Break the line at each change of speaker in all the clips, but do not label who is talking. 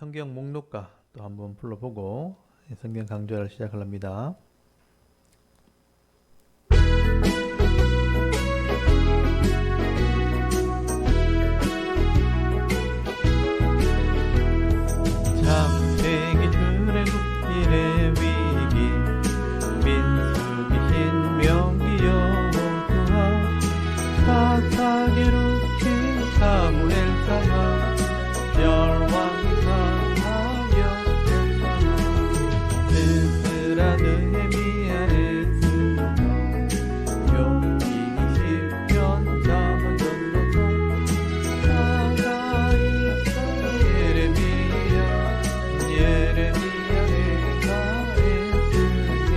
성경 목록과 또 한번 불러보고 성경 강좌를 시작합니다. 창세기 출애굽길의 위기 민수기 신명기 여호수아 사사기 루키 사무엘 상하 열왕상 하격 상하 에스라 느헤미야 에스라 욥기 시편 잠언 전도서 사가 이사 예레미야 에가 에스겔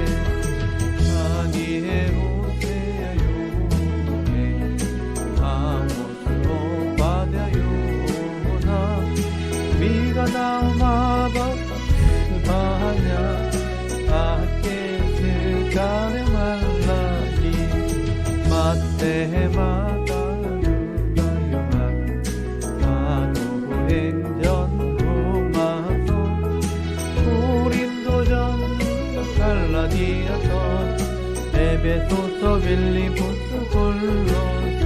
다니엘 호세야 요엘 아모스 오바댜 요나 미가 나마바 스바냐 아케스 가레말라기 마테마다 유가요한 사도행전 로마서 고린도전 갈라디아서 에베소서 빌리포스 골로새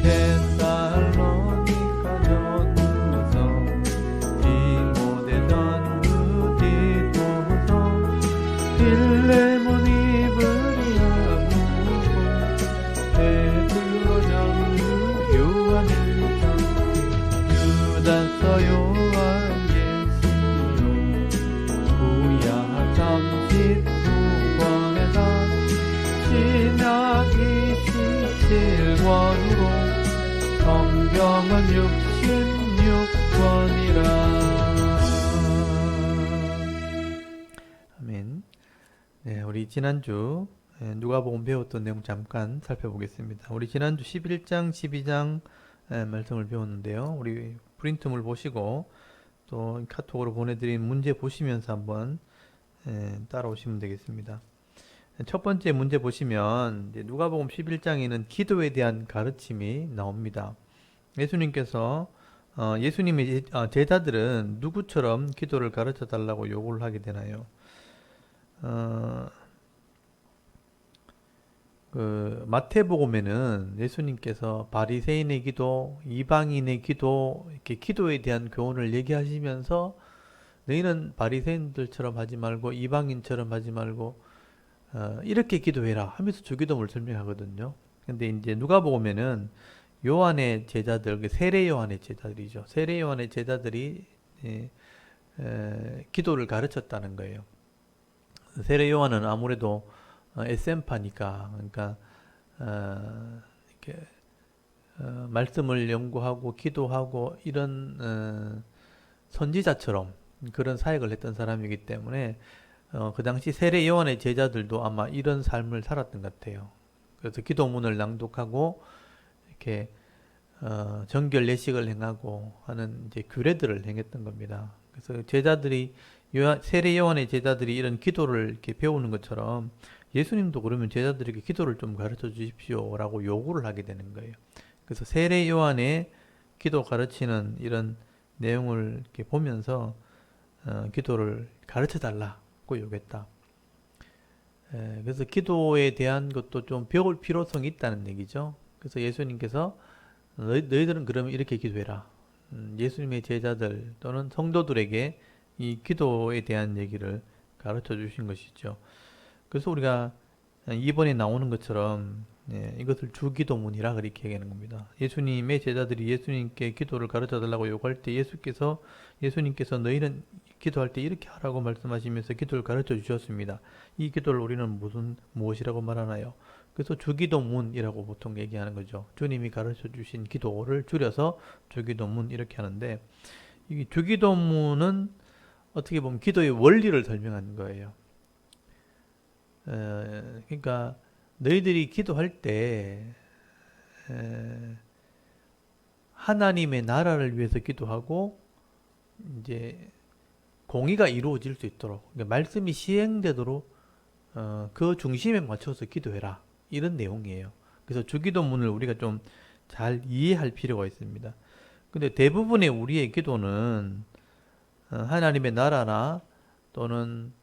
데살로니가 전후서 디모데 전후 디도서 빌레몬 이브리아 무고 베드로 전후 요한일서 유다서 요한 예시요 구야 39권에다 신약 27권으로 성경은 66권이라. 아멘. 네, 우리 지난주 누가복음 배웠던 내용 잠깐 살펴보겠습니다. 우리 지난주 11장, 12장 말씀을 배웠는데요. 우리 프린트물 보시고 또 카톡으로 보내드린 문제 보시면서 한번 따라오시면 되겠습니다. 첫 번째 문제 보시면 이제 누가복음 11장에는 기도에 대한 가르침이 나옵니다. 예수님께서 예수님의 제자들은 누구처럼 기도를 가르쳐 달라고 요구를 하게 되나요? 마태복음에는 예수님께서 바리새인의 기도, 이방인의 기도, 이렇게 기도에 대한 교훈을 얘기하시면서 너희는 바리새인들처럼 하지 말고 이방인처럼 하지 말고 이렇게 기도해라 하면서 주기도문을 설명하거든요. 근데 이제 누가복음에는 요한의 제자들, 세례 요한의 제자들이죠. 세례 요한의 제자들이 기도를 가르쳤다는 거예요. 세례 요한은 아무래도 SM파니까, 그러니까 이렇게 말씀을 연구하고 기도하고 이런 선지자처럼 그런 사역을 했던 사람이기 때문에 그 당시 세례 요한의 제자들도 아마 이런 삶을 살았던 것 같아요. 그래서 기도문을 낭독하고 이렇게 정결 예식을 행하고 하는 이제 규례들을 행했던 겁니다. 그래서 제자들이 세례 요한의 제자들이 이런 기도를 이렇게 배우는 것처럼 예수님도 그러면 제자들에게 기도를 좀 가르쳐 주십시오라고 요구를 하게 되는 거예요. 그래서 세례 요한의 기도 가르치는 이런 내용을 이렇게 보면서 기도를 가르쳐 달라고 요구했다. 그래서 기도에 대한 것도 좀 배울 필요성이 있다는 얘기죠. 그래서 예수님께서 너희들은 그러면 이렇게 기도해라. 예수님의 제자들 또는 성도들에게 이 기도에 대한 얘기를 가르쳐 주신 것이죠. 그래서 우리가 이번에 나오는 것처럼 이것을 주기도문이라 그렇게 얘기하는 겁니다. 예수님의 제자들이 예수님께 기도를 가르쳐 달라고 요구할 때 예수님께서 너희는 기도할 때 이렇게 하라고 말씀하시면서 기도를 가르쳐 주셨습니다. 이 기도를 우리는 무엇이라고 말하나요? 그래서 주기도문이라고 보통 얘기하는 거죠. 주님이 가르쳐 주신 기도를 줄여서 주기도문 이렇게 하는데, 이 주기도문은 어떻게 보면 기도의 원리를 설명하는 거예요. 그러니까 너희들이 기도할 때 하나님의 나라를 위해서 기도하고 이제 공의가 이루어질 수 있도록, 그러니까 말씀이 시행되도록 그 중심에 맞춰서 기도해라, 이런 내용이에요. 그래서 주기도문을 우리가 좀 잘 이해할 필요가 있습니다. 근데 대부분의 우리의 기도는 하나님의 나라나 또는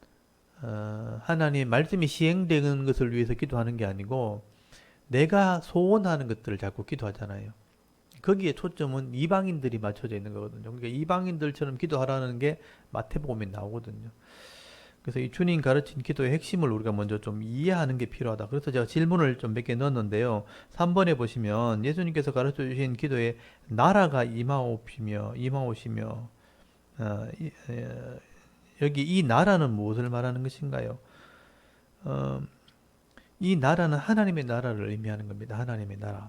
하나님의 말씀이 시행되는 것을 위해서 기도하는 게 아니고 내가 소원하는 것들을 자꾸 기도하잖아요. 거기에 초점은 이방인들이 맞춰져 있는 거거든요. 그러니까 이방인들처럼 기도하라는 게 마태복음에 나오거든요. 그래서 이 주님 가르친 기도의 핵심을 우리가 먼저 좀 이해하는 게 필요하다. 그래서 제가 질문을 좀 몇 개 넣었는데요. 3번에 보시면 예수님께서 가르쳐 주신 기도에 나라가 임하오시며 여기 이 나라는 무엇을 말하는 것인가요? 어, 이 나라는 하나님의 나라를 의미하는 겁니다. 하나님의 나라.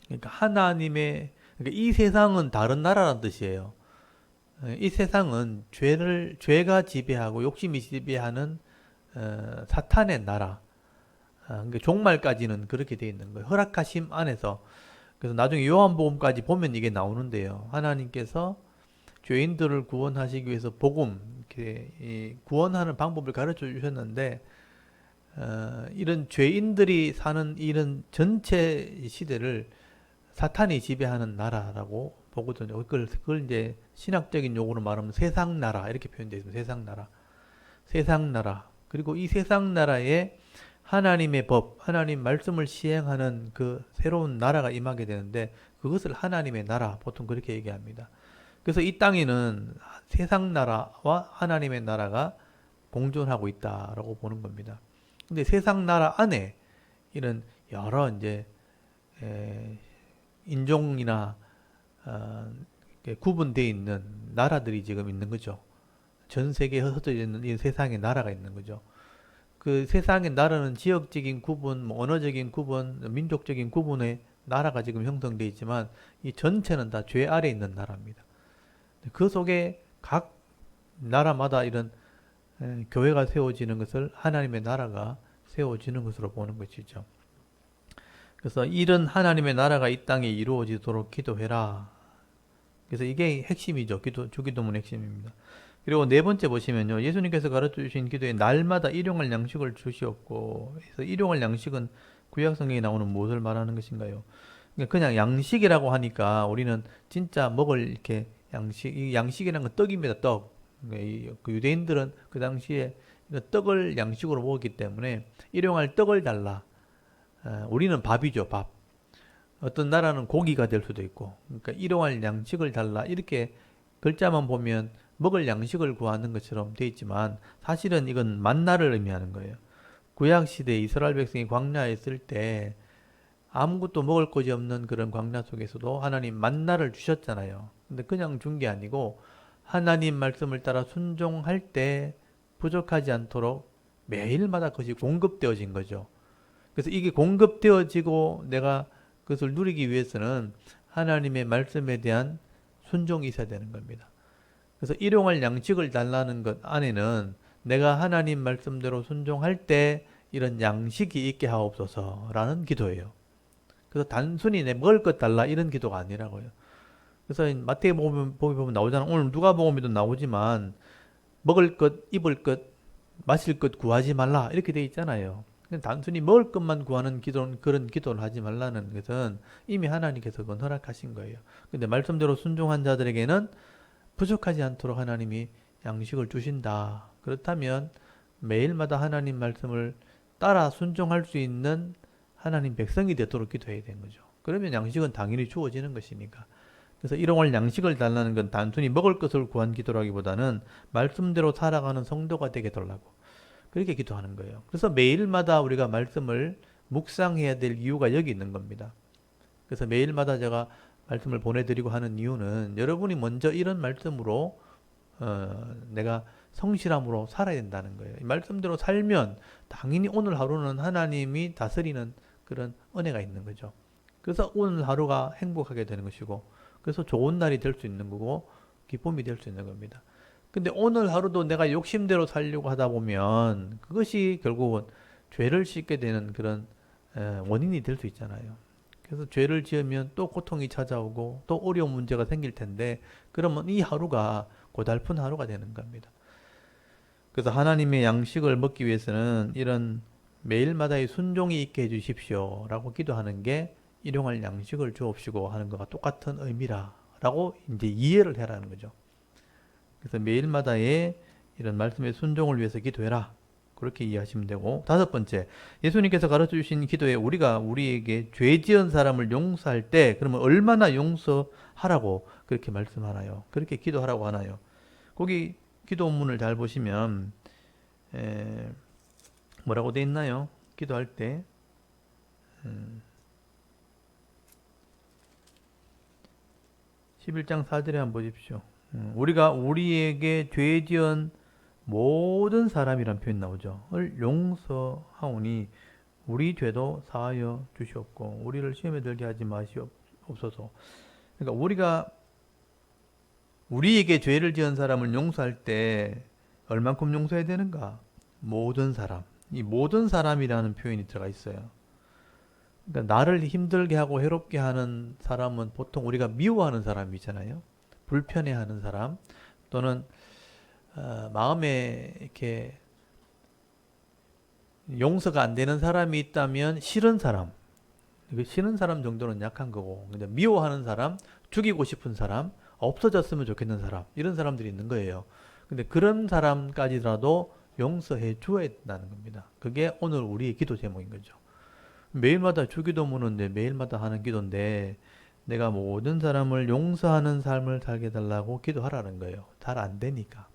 그러니까 그러니까 이 세상은 다른 나라라는 뜻이에요. 이 세상은 죄가 지배하고 욕심이 지배하는 사탄의 나라. 그러니까 종말까지는 그렇게 되어 있는 거예요. 허락하심 안에서. 그래서 나중에 요한복음까지 보면 이게 나오는데요. 하나님께서 죄인들을 구원하시기 위해서 복음, 이렇게 구원하는 방법을 가르쳐 주셨는데, 이런 죄인들이 사는 이런 전체 시대를 사탄이 지배하는 나라라고 보거든요. 그걸 이제 신학적인 용어로 말하면 세상 나라 이렇게 표현되어 있습니다. 세상 나라. 세상 나라. 그리고 이 세상 나라에 하나님의 법, 하나님 말씀을 시행하는 그 새로운 나라가 임하게 되는데 그것을 하나님의 나라 보통 그렇게 얘기합니다. 그래서 이 땅에는 세상 나라와 하나님의 나라가 공존하고 있다라고 보는 겁니다. 근데 세상 나라 안에 이런 여러 이제 인종이나 구분되어 있는 나라들이 지금 있는 거죠. 전 세계에 흩어져 있는 이 세상의 나라가 있는 거죠. 그 세상의 나라는 지역적인 구분, 뭐 언어적인 구분, 민족적인 구분의 나라가 지금 형성되어 있지만 이 전체는 다 죄 아래 있는 나라입니다. 그 속에 각 나라마다 이런 교회가 세워지는 것을 하나님의 나라가 세워지는 것으로 보는 것이죠. 그래서 이런 하나님의 나라가 이 땅에 이루어지도록 기도해라. 그래서 이게 핵심이죠. 주기도문의 핵심입니다. 그리고 네 번째 보시면요. 예수님께서 가르쳐 주신 기도에 날마다 일용할 양식을 주시옵고. 그래서 일용할 양식은 구약성경에 나오는 무엇을 말하는 것인가요? 그냥 양식이라고 하니까 우리는 진짜 먹을 이렇게 이 양식이라는 건 떡입니다. 떡. 그 유대인들은 그 당시에 떡을 양식으로 먹었기 때문에 일용할 떡을 달라. 우리는 밥이죠, 밥. 어떤 나라는 고기가 될 수도 있고, 그러니까 일용할 양식을 달라. 이렇게 글자만 보면 먹을 양식을 구하는 것처럼 되어 있지만 사실은 이건 만나를 의미하는 거예요. 구약시대 이스라엘 백성이 광야에 있을 때 아무것도 먹을 것이 없는 그런 광야 속에서도 하나님 만나를 주셨잖아요. 근데 그냥 준 게 아니고 하나님 말씀을 따라 순종할 때 부족하지 않도록 매일마다 그것이 공급되어진 거죠. 그래서 이게 공급되어지고 내가 그것을 누리기 위해서는 하나님의 말씀에 대한 순종이 있어야 되는 겁니다. 그래서 일용할 양식을 달라는 것 안에는 내가 하나님 말씀대로 순종할 때 이런 양식이 있게 하옵소서라는 기도예요. 그래서 단순히 내 먹을 것 달라 이런 기도가 아니라고요. 그래서 마태복음 보면 나오잖아. 오늘 누가복음에도 나오지만 먹을 것, 입을 것, 마실 것 구하지 말라 이렇게 돼 있잖아요. 단순히 먹을 것만 구하는 그런 기도를 하지 말라는 것은 이미 하나님께서 그건 허락하신 거예요. 근데 말씀대로 순종한 자들에게는 부족하지 않도록 하나님이 양식을 주신다. 그렇다면 매일마다 하나님 말씀을 따라 순종할 수 있는 하나님 백성이 되도록 기도해야 되는 거죠. 그러면 양식은 당연히 주어지는 것이니까. 그래서 일용할 양식을 달라는 건 단순히 먹을 것을 구한 기도라기보다는 말씀대로 살아가는 성도가 되게 달라고 그렇게 기도하는 거예요. 그래서 매일마다 우리가 말씀을 묵상해야 될 이유가 여기 있는 겁니다. 그래서 매일마다 제가 말씀을 보내드리고 하는 이유는 여러분이 먼저 이런 말씀으로 내가 성실함으로 살아야 된다는 거예요. 이 말씀대로 살면 당연히 오늘 하루는 하나님이 다스리는 그런 은혜가 있는 거죠. 그래서 오늘 하루가 행복하게 되는 것이고 그래서 좋은 날이 될 수 있는 거고 기쁨이 될 수 있는 겁니다. 근데 오늘 하루도 내가 욕심대로 살려고 하다 보면 그것이 결국은 죄를 씻게 되는 그런 원인이 될 수 있잖아요. 그래서 죄를 지으면 또 고통이 찾아오고 또 어려운 문제가 생길 텐데 그러면 이 하루가 고달픈 하루가 되는 겁니다. 그래서 하나님의 양식을 먹기 위해서는 이런 매일마다의 순종이 있게 해주십시오 라고 기도하는 게 일용할 양식을 주옵시고 하는 것과 똑같은 의미라고 이제 이해를 해라는 거죠. 그래서 매일마다의 이런 말씀의 순종을 위해서 기도해라. 그렇게 이해하시면 되고, 다섯 번째, 예수님께서 가르쳐 주신 기도에 우리가 우리에게 죄 지은 사람을 용서할 때 그러면 얼마나 용서하라고 그렇게 말씀하나요? 그렇게 기도하라고 하나요? 거기 기도문을 잘 보시면 뭐라고 돼 있나요? 기도할 때 11장 4절에 한번 보십시오. 우리가 우리에게 죄 지은 모든 사람이란 표현 나오죠. 을 용서하오니 우리 죄도 사하여 주시옵고 우리를 시험에 들게 하지 마시옵소서. 그러니까 우리가 우리에게 죄를 지은 사람을 용서할 때 얼만큼 용서해야 되는가? 모든 사람. 이 모든 사람이라는 표현이 들어가 있어요. 그러니까 나를 힘들게 하고 해롭게 하는 사람은 보통 우리가 미워하는 사람이잖아요. 불편해하는 사람 또는 마음에 이렇게 용서가 안 되는 사람이 있다면 싫은 사람, 싫은 사람 정도는 약한 거고, 근데 미워하는 사람, 죽이고 싶은 사람, 없어졌으면 좋겠는 사람, 이런 사람들이 있는 거예요. 근데 그런 사람까지라도 용서해 줘야 된다는 겁니다. 그게 오늘 우리의 기도 제목인 거죠. 매일마다 주기도문인데 매일마다 하는 기도인데 내가 모든 사람을 용서하는 삶을 살게 달라고 기도하라는 거예요. 잘 안 되니까.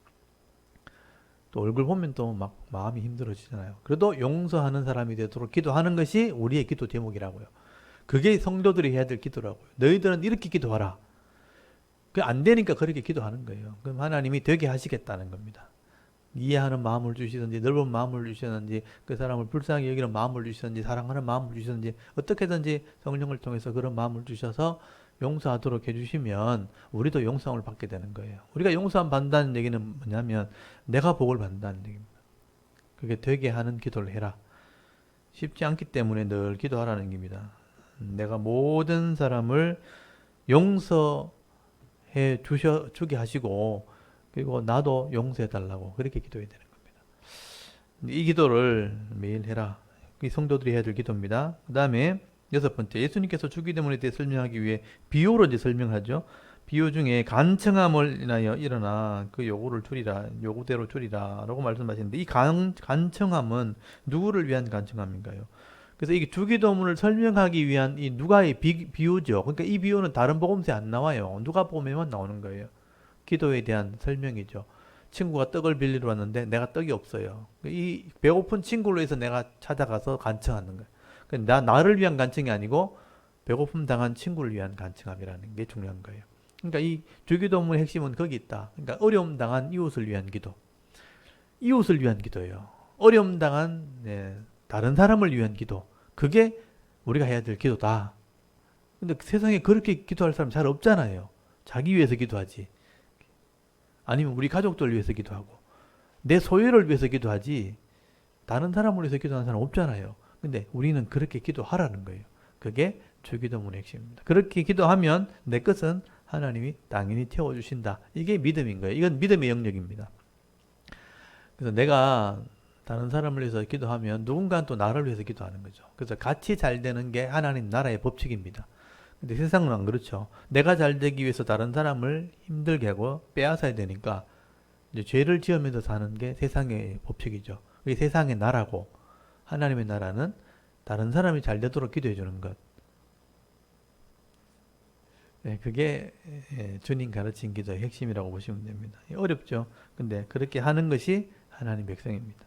또 얼굴 보면 또 막 마음이 힘들어지잖아요. 그래도 용서하는 사람이 되도록 기도하는 것이 우리의 기도 제목이라고요. 그게 성도들이 해야 될 기도라고요. 너희들은 이렇게 기도하라. 그 안 되니까 그렇게 기도하는 거예요. 그럼 하나님이 되게 하시겠다는 겁니다. 이해하는 마음을 주시든지 넓은 마음을 주시든지 그 사람을 불쌍히 여기는 마음을 주시든지 사랑하는 마음을 주시든지 어떻게든지 성령을 통해서 그런 마음을 주셔서 용서하도록 해주시면 우리도 용서함을 받게 되는 거예요. 우리가 용서함 받는다는 얘기는 뭐냐면 내가 복을 받는다는 얘기입니다. 그게 되게 하는 기도를 해라. 쉽지 않기 때문에 늘 기도하라는 겁니다. 내가 모든 사람을 용서해 주게 하시고 그리고 나도 용서해 달라고 그렇게 기도해야 되는 겁니다. 이 기도를 매일 해라. 이 성도들이 해야 될 기도입니다. 그 다음에 여섯 번째, 예수님께서 주기도문에 대해 설명하기 위해 비유로 이제 설명하죠. 비유 중에 간청함을 인하여 일어나 그 요구를 줄이라, 요구대로 줄이라 라고 말씀하시는데 이 간청함은 누구를 위한 간청함인가요? 그래서 이게 주기도문을 설명하기 위한 이 누가의 비유죠. 그러니까 이 비유는 다른 복음서에 안 나와요. 누가복음에만 나오는 거예요. 기도에 대한 설명이죠. 친구가 떡을 빌리러 왔는데 내가 떡이 없어요. 이 배고픈 친구를 위해서 내가 찾아가서 간청하는 거예요. 나를 위한 간청이 아니고 배고픔 당한 친구를 위한 간청함이라는 게 중요한 거예요. 그러니까 이 주기도문의 핵심은 거기 있다. 그러니까 어려움 당한 이웃을 위한 기도. 이웃을 위한 기도예요. 어려움 당한 다른 사람을 위한 기도. 그게 우리가 해야 될 기도다. 근데 세상에 그렇게 기도할 사람 잘 없잖아요. 자기 위해서 기도하지. 아니면 우리 가족들 위해서 기도하고 내 소유를 위해서 기도하지 다른 사람을 위해서 기도하는 사람 없잖아요. 근데 우리는 그렇게 기도하라는 거예요. 그게 주기도문의 핵심입니다. 그렇게 기도하면 내 것은 하나님이 당연히 태워주신다. 이게 믿음인 거예요. 이건 믿음의 영역입니다. 그래서 내가 다른 사람을 위해서 기도하면 누군가는 또 나를 위해서 기도하는 거죠. 그래서 같이 잘 되는 게 하나님 나라의 법칙입니다. 근데 세상은 안 그렇죠. 내가 잘 되기 위해서 다른 사람을 힘들게 하고 빼앗아야 되니까 이제 죄를 지으면서 사는 게 세상의 법칙이죠. 그게 세상의 나라고 하나님의 나라는 다른 사람이 잘 되도록 기도해 주는 것. 네, 그게 주님 가르친 기도의 핵심이라고 보시면 됩니다. 어렵죠. 근데 그렇게 하는 것이 하나님 백성입니다.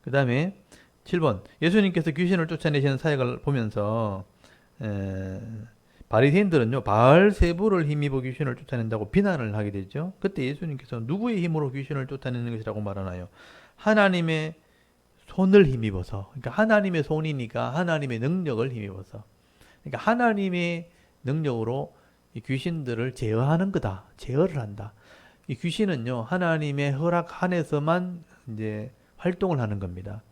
그 다음에 7번 예수님께서 귀신을 쫓아내시는 사역을 보면서 바리새인들은요 바알세부를 힘입어 귀신을 쫓아낸다고 비난을 하게 되죠. 그때 예수님께서 누구의 힘으로 귀신을 쫓아내는 것이라고 말하나요? 하나님의 손을 힘입어서. 그러니까 하나님의 손이니까 하나님의 능력을 힘입어서. 그러니까 하나님의 능력으로 이 귀신들을 제어하는 거다. 제어를 한다. 이 귀신은요 하나님의 허락 안에서만 이제 활동을 하는 겁니다.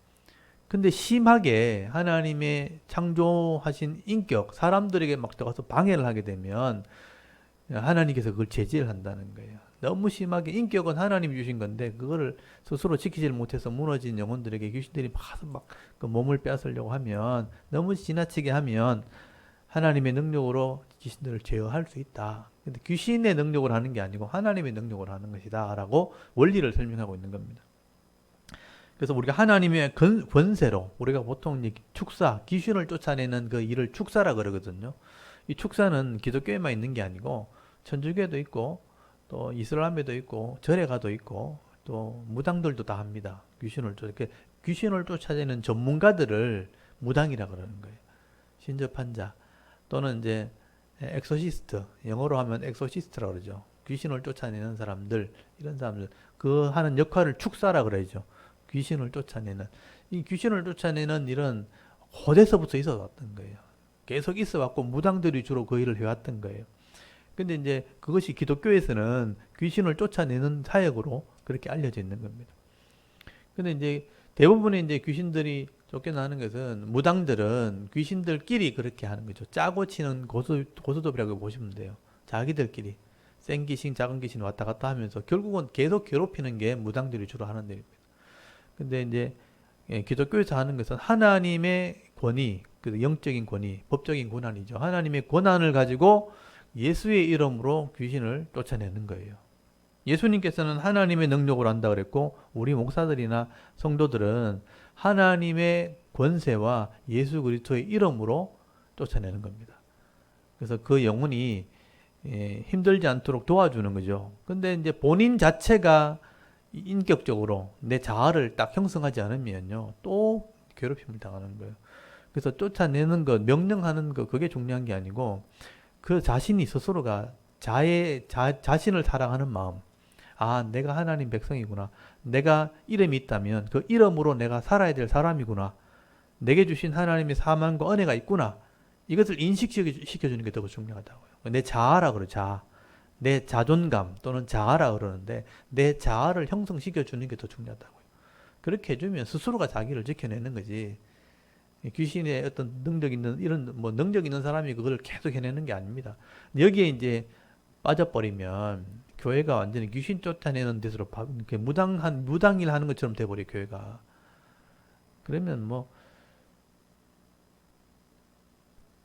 근데 심하게 하나님의 창조하신 인격, 사람들에게 막 들어가서 방해를 하게 되면 하나님께서 그걸 제지를 한다는 거예요. 너무 심하게 인격은 하나님이 주신 건데 그거를 스스로 지키질 못해서 무너진 영혼들에게 귀신들이 막 그 몸을 빼앗으려고 하면 너무 지나치게 하면 하나님의 능력으로 귀신들을 제어할 수 있다. 근데 귀신의 능력으로 하는 게 아니고 하나님의 능력으로 하는 것이다 라고 원리를 설명하고 있는 겁니다. 그래서 우리가 하나님의 권세로, 우리가 보통 축사, 귀신을 쫓아내는 그 일을 축사라 그러거든요. 이 축사는 기독교에만 있는 게 아니고 천주교에도 있고 또 이슬람에도 있고 절에 가도 있고 또 무당들도 다 합니다. 귀신을 쫓아내는 전문가들을 무당이라 그러는 거예요. 신접한 자 또는 이제 엑소시스트, 영어로 하면 엑소시스트라 그러죠. 귀신을 쫓아내는 사람들, 이런 사람들 그 하는 역할을 축사라 그러죠. 귀신을 쫓아내는, 이 귀신을 쫓아내는 일은 고대서부터 있어 왔던 거예요. 계속 있어 왔고 무당들이 주로 그 일을 해왔던 거예요. 근데 이제 그것이 기독교에서는 귀신을 쫓아내는 사역으로 그렇게 알려져 있는 겁니다. 근데 이제 대부분의 이제 귀신들이 쫓겨나는 것은, 무당들은 귀신들끼리 그렇게 하는 거죠. 짜고 치는 고스톱이라고 보시면 돼요. 자기들끼리 센 귀신, 작은 귀신 왔다 갔다 하면서 결국은 계속 괴롭히는 게 무당들이 주로 하는 일입니다. 근데 이제 기독교에서 하는 것은 하나님의 권위, 그 영적인 권위, 법적인 권한이죠. 하나님의 권한을 가지고 예수의 이름으로 귀신을 쫓아내는 거예요. 예수님께서는 하나님의 능력으로 한다 그랬고, 우리 목사들이나 성도들은 하나님의 권세와 예수 그리스도의 이름으로 쫓아내는 겁니다. 그래서 그 영혼이 힘들지 않도록 도와주는 거죠. 근데 이제 본인 자체가 인격적으로 내 자아를 딱 형성하지 않으면요, 또 괴롭힘을 당하는 거예요. 그래서 쫓아내는 것, 명령하는 것, 그게 중요한 게 아니고 그 자신이 스스로가 자신을 사랑하는 마음. 아, 내가 하나님 백성이구나. 내가 이름이 있다면 그 이름으로 내가 살아야 될 사람이구나. 내게 주신 하나님의 사망과 은혜가 있구나. 이것을 인식시켜주는 게 더 중요하다고요. 내 자아라 그래요. 자아. 내 자존감 또는 자아라 그러는데 내 자아를 형성시켜주는 게 더 중요하다고요. 그렇게 해주면 스스로가 자기를 지켜내는 거지. 귀신의 어떤 능력 있는, 이런 뭐 능력 있는 사람이 그걸 계속 해내는 게 아닙니다. 여기에 이제 빠져버리면 교회가 완전히 귀신 쫓아내는 데서로 이렇게 무당일 하는 것처럼 돼버려, 교회가. 그러면 뭐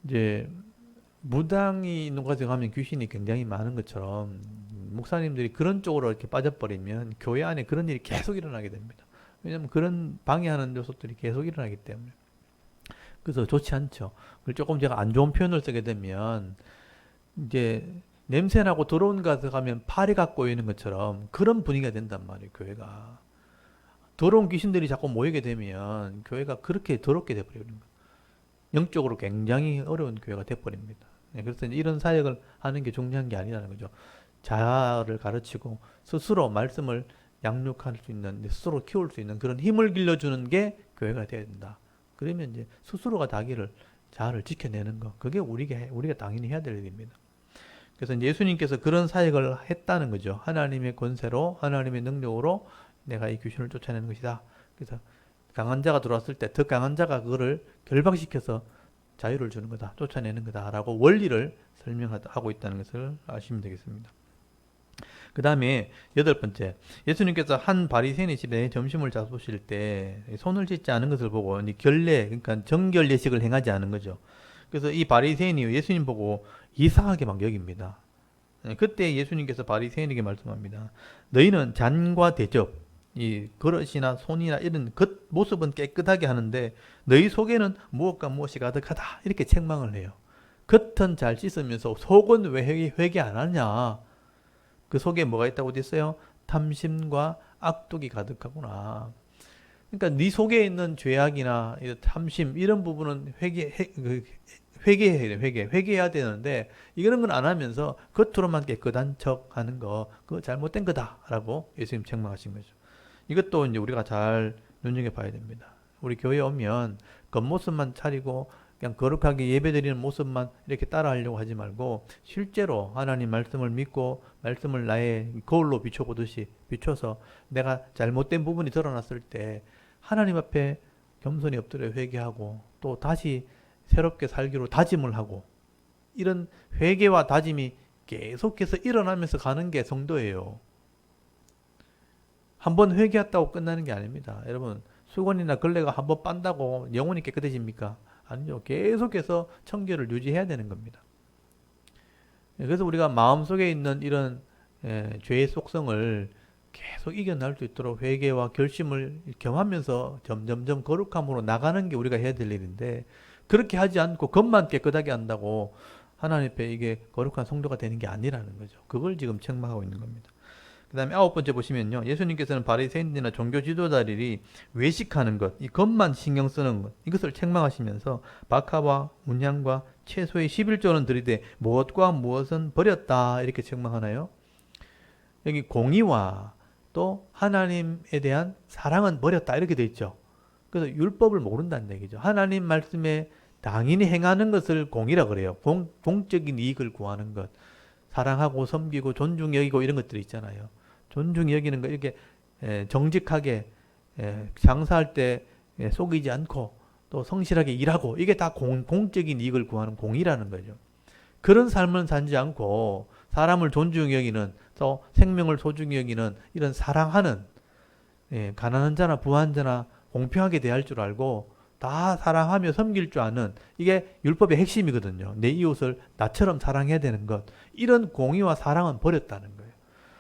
이제 무당이 있는 곳에 가면 귀신이 굉장히 많은 것처럼 목사님들이 그런 쪽으로 이렇게 빠져버리면 교회 안에 그런 일이 계속 일어나게 됩니다. 왜냐하면 그런 방해하는 요소들이 계속 일어나기 때문에. 그래서 좋지 않죠. 조금 제가 안 좋은 표현을 쓰게 되면 이제 냄새나고 더러운 곳에 가면 파리가 꼬이는 것처럼 그런 분위기가 된단 말이에요, 교회가. 더러운 귀신들이 자꾸 모이게 되면 교회가 그렇게 더럽게 돼버리는 거예요. 영적으로 굉장히 어려운 교회가 돼버립니다. 그래서 이런 사역을 하는 게 중요한 게 아니라는 거죠. 자아를 가르치고 스스로 말씀을 양육할 수 있는, 스스로 키울 수 있는 그런 힘을 길러주는 게 교회가 돼야 된다. 그러면 이제 스스로가 자아를 지켜내는 거, 그게 우리가 당연히 해야 될 일입니다. 그래서 이제 예수님께서 그런 사역을 했다는 거죠. 하나님의 권세로, 하나님의 능력으로 내가 이 귀신을 쫓아내는 것이다. 그래서 강한 자가 들어왔을 때 더 강한 자가 그거를 결박시켜서 자유를 주는 거다, 쫓아내는 거다라고 원리를 설명하고 있다는 것을 아시면 되겠습니다. 그 다음에 8번째, 예수님께서 한 바리새인의 집에 점심을 잡수실 때 손을 씻지 않은 것을 보고 결례, 그러니까 정결 예식을 행하지 않은 거죠. 그래서 이 바리새인이 예수님 보고 이상하게 막 여깁니다. 그때 예수님께서 바리새인에게 말씀합니다. 너희는 잔과 대접, 이 그릇이나 손이나 이런 겉 모습은 깨끗하게 하는데 너희 속에는 무엇과 무엇이 가득하다, 이렇게 책망을 해요. 겉은 잘 씻으면서 속은 왜 회개 안 하냐. 그 속에 뭐가 있다고 돼 있어요? 탐심과 악독이 가득하구나. 그러니까 네 속에 있는 죄악이나 탐심, 이런 부분은 회개해야 되는데 이런 건 안 하면서 겉으로만 깨끗한 척 하는 거, 그거 잘못된 거다라고 예수님 책망하신 거죠. 이것도 이제 우리가 잘 눈여겨봐야 됩니다. 우리 교회에 오면 겉모습만 차리고 그냥 거룩하게 예배드리는 모습만 이렇게 따라하려고 하지 말고 실제로 하나님 말씀을 믿고 말씀을 나의 거울로 비춰보듯이 비춰서 내가 잘못된 부분이 드러났을 때 하나님 앞에 겸손히 엎드려 회개하고 또 다시 새롭게 살기로 다짐을 하고, 이런 회개와 다짐이 계속해서 일어나면서 가는 게 성도예요. 한번 회개했다고 끝나는 게 아닙니다. 여러분, 수건이나 걸레가 한번 빤다고 영혼이 깨끗해집니까? 아니죠. 계속해서 청결을 유지해야 되는 겁니다. 그래서 우리가 마음속에 있는 이런 죄의 속성을 계속 이겨낼 수 있도록 회개와 결심을 겸하면서 점점점 거룩함으로 나가는 게 우리가 해야 될 일인데, 그렇게 하지 않고 겉만 깨끗하게 한다고 하나님 앞에 이게 거룩한 성도가 되는 게 아니라는 거죠. 그걸 지금 책망하고 있는 겁니다. 그 다음에 9번째 보시면요, 예수님께서는 바리새인들이나 종교 지도자들이 외식하는 것, 이 것만 신경 쓰는 것, 이것을 책망하시면서 박하와 문향과 채소의 11조는 들이되 무엇과 무엇은 버렸다, 이렇게 책망하나요? 여기 공의와 또 하나님에 대한 사랑은 버렸다, 이렇게 돼 있죠. 그래서 율법을 모른다는 얘기죠. 하나님 말씀에 당연히 행하는 것을 공의라 그래요. 공적인 이익을 구하는 것, 사랑하고 섬기고 존중 여기고 이런 것들이 있잖아요. 존중 여기는 거, 이렇게 정직하게 장사할 때 속이지 않고 또 성실하게 일하고, 이게 다 공적인 이익을 구하는 공의라는 거죠. 그런 삶을 살지 않고 사람을 존중히 여기는, 또 생명을 소중히 여기는 이런 사랑하는, 가난한 자나 부한 자나 공평하게 대할 줄 알고 다 사랑하며 섬길 줄 아는, 이게 율법의 핵심이거든요. 내 이웃을 나처럼 사랑해야 되는 것, 이런 공의와 사랑은 버렸다는 거예요.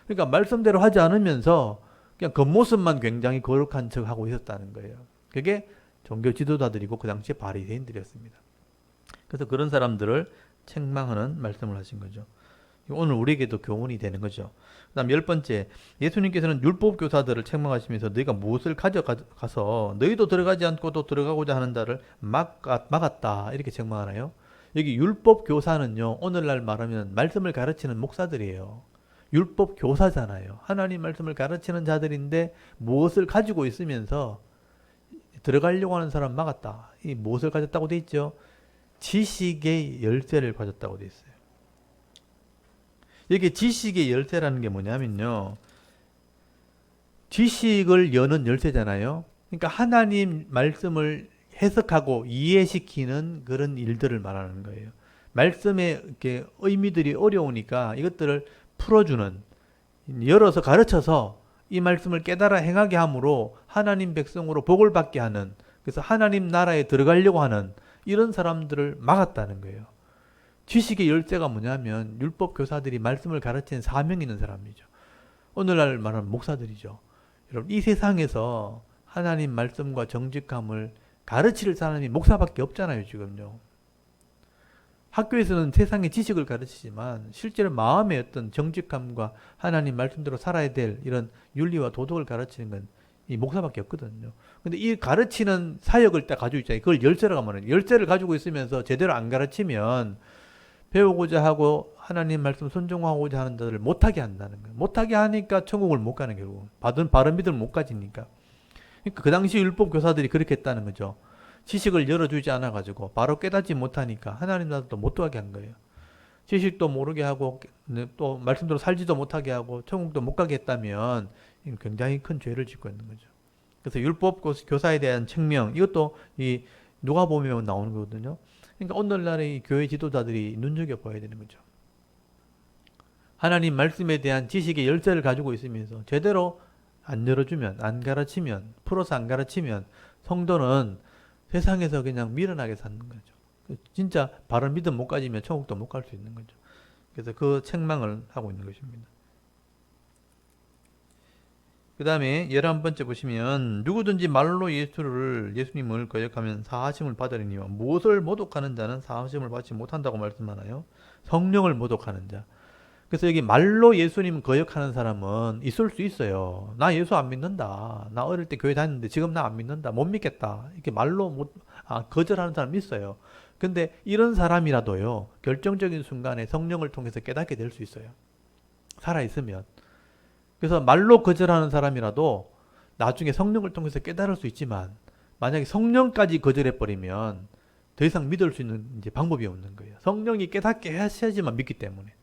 그러니까 말씀대로 하지 않으면서 그냥 겉모습만 굉장히 거룩한 척하고 있었다는 거예요. 그게 종교 지도자들이고 그 당시에 바리새인들이었습니다. 그래서 그런 사람들을 책망하는 말씀을 하신 거죠. 오늘 우리에게도 교훈이 되는 거죠. 그 다음 10번째, 예수님께서는 율법 교사들을 책망하시면서 너희가 무엇을 가져가서 너희도 들어가지 않고 또 들어가고자 하는 자를 막았다, 이렇게 책망하나요? 여기 율법 교사는요, 오늘날 말하면 말씀을 가르치는 목사들이에요. 율법 교사잖아요. 하나님 말씀을 가르치는 자들인데 무엇을 가지고 있으면서 들어가려고 하는 사람 막았다. 이 무엇을 가졌다고 돼 있죠? 지식의 열쇠를 가졌다고 돼 있어요. 여기 지식의 열쇠라는 게 뭐냐면요, 지식을 여는 열쇠잖아요. 그러니까 하나님 말씀을 해석하고 이해시키는 그런 일들을 말하는 거예요. 말씀의 이렇게 의미들이 어려우니까 이것들을 풀어주는, 열어서 가르쳐서 이 말씀을 깨달아 행하게 함으로 하나님 백성으로 복을 받게 하는, 그래서 하나님 나라에 들어가려고 하는 이런 사람들을 막았다는 거예요. 지식의 열쇠가 뭐냐면 율법 교사들이 말씀을 가르치는 사명이 있는 사람이죠. 오늘날 말하는 목사들이죠. 여러분, 이 세상에서 하나님 말씀과 정직함을 가르칠 사람이 목사밖에 없잖아요, 지금요. 학교에서는 세상의 지식을 가르치지만 실제로 마음의 어떤 정직함과 하나님 말씀대로 살아야 될 이런 윤리와 도덕을 가르치는 건 이 목사밖에 없거든요. 근데 이 가르치는 사역을 딱 가지고 있잖아요. 그걸 열쇠라고 말해요. 열쇠를 가지고 있으면서 제대로 안 가르치면 배우고자 하고 하나님 말씀 순종하고자 하는 자들을 못하게 한다는 거예요. 못하게 하니까 천국을 못 가는, 결국 바른 믿음을 못 가지니까. 그러니까 그 당시 율법 교사들이 그렇게 했다는 거죠. 지식을 열어주지 않아가지고 바로 깨닫지 못하니까 하나님 나라도 못 들어가게 한 거예요. 지식도 모르게 하고 또 말씀대로 살지도 못하게 하고 천국도 못 가게 했다면 굉장히 큰 죄를 짓고 있는 거죠. 그래서 율법 교사에 대한 책명, 이것도 이 누가복음에 나오는 거거든요. 그러니까 오늘날의 교회 지도자들이 눈여겨봐야 되는 거죠. 하나님 말씀에 대한 지식의 열쇠를 가지고 있으면서 제대로 안 열어주면, 안 가르치면, 풀어서 안 가르치면 성도는 세상에서 그냥 미련하게 사는 거죠. 진짜 바른 믿음 못 가지면 천국도 못 갈 수 있는 거죠. 그래서 그 책망을 하고 있는 것입니다. 그 다음에 11번째 보시면 누구든지 말로 예수님을 거역하면 사하심을 받으리니와 무엇을 모독하는 자는 사하심을 받지 못한다고 말씀하나요? 성령을 모독하는 자. 그래서 여기 말로 예수님 거역하는 사람은 있을 수 있어요. 나 예수 안 믿는다. 나 어릴 때 교회 다녔는데 지금 나 안 믿는다. 못 믿겠다. 이렇게 말로 거절하는 사람이 있어요. 근데 이런 사람이라도요, 결정적인 순간에 성령을 통해서 깨닫게 될 수 있어요. 살아있으면. 그래서 말로 거절하는 사람이라도 나중에 성령을 통해서 깨달을 수 있지만, 만약에 성령까지 거절해버리면 더 이상 믿을 수 있는 이제 방법이 없는 거예요. 성령이 깨닫게 하셔야지만 믿기 때문에.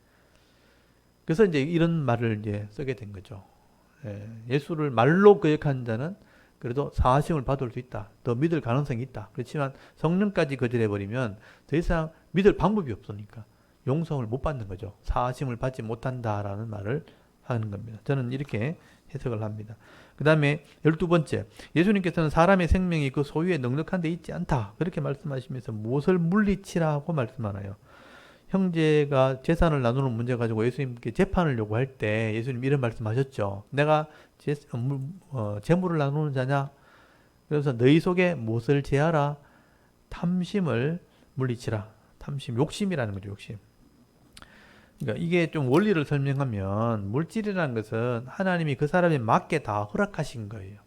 그래서 이제 이런 말을 이제 쓰게 된 거죠. 예수를 말로 거역한 자는 그래도 사하심을 받을 수 있다. 더 믿을 가능성이 있다. 그렇지만 성령까지 거절해버리면 더 이상 믿을 방법이 없으니까 용서를 못 받는 거죠. 사하심을 받지 못한다라는 말을 하는 겁니다. 저는 이렇게 해석을 합니다. 그 다음에 12번째, 예수님께서는 사람의 생명이 그 소유에 넉넉한 데 있지 않다. 그렇게 말씀하시면서 무엇을 물리치라고 말씀하나요? 형제가 재산을 나누는 문제 가지고 예수님께 재판을 요구할 때 예수님 이런 말씀하셨죠. 내가 재물을 나누는 자냐? 그래서 너희 속에 무엇을 제하라? 탐심을 물리치라. 탐심, 욕심이라는 거죠, 욕심. 그러니까 이게 좀 원리를 설명하면 물질이라는 것은 하나님이 그 사람에 맞게 다 허락하신 거예요.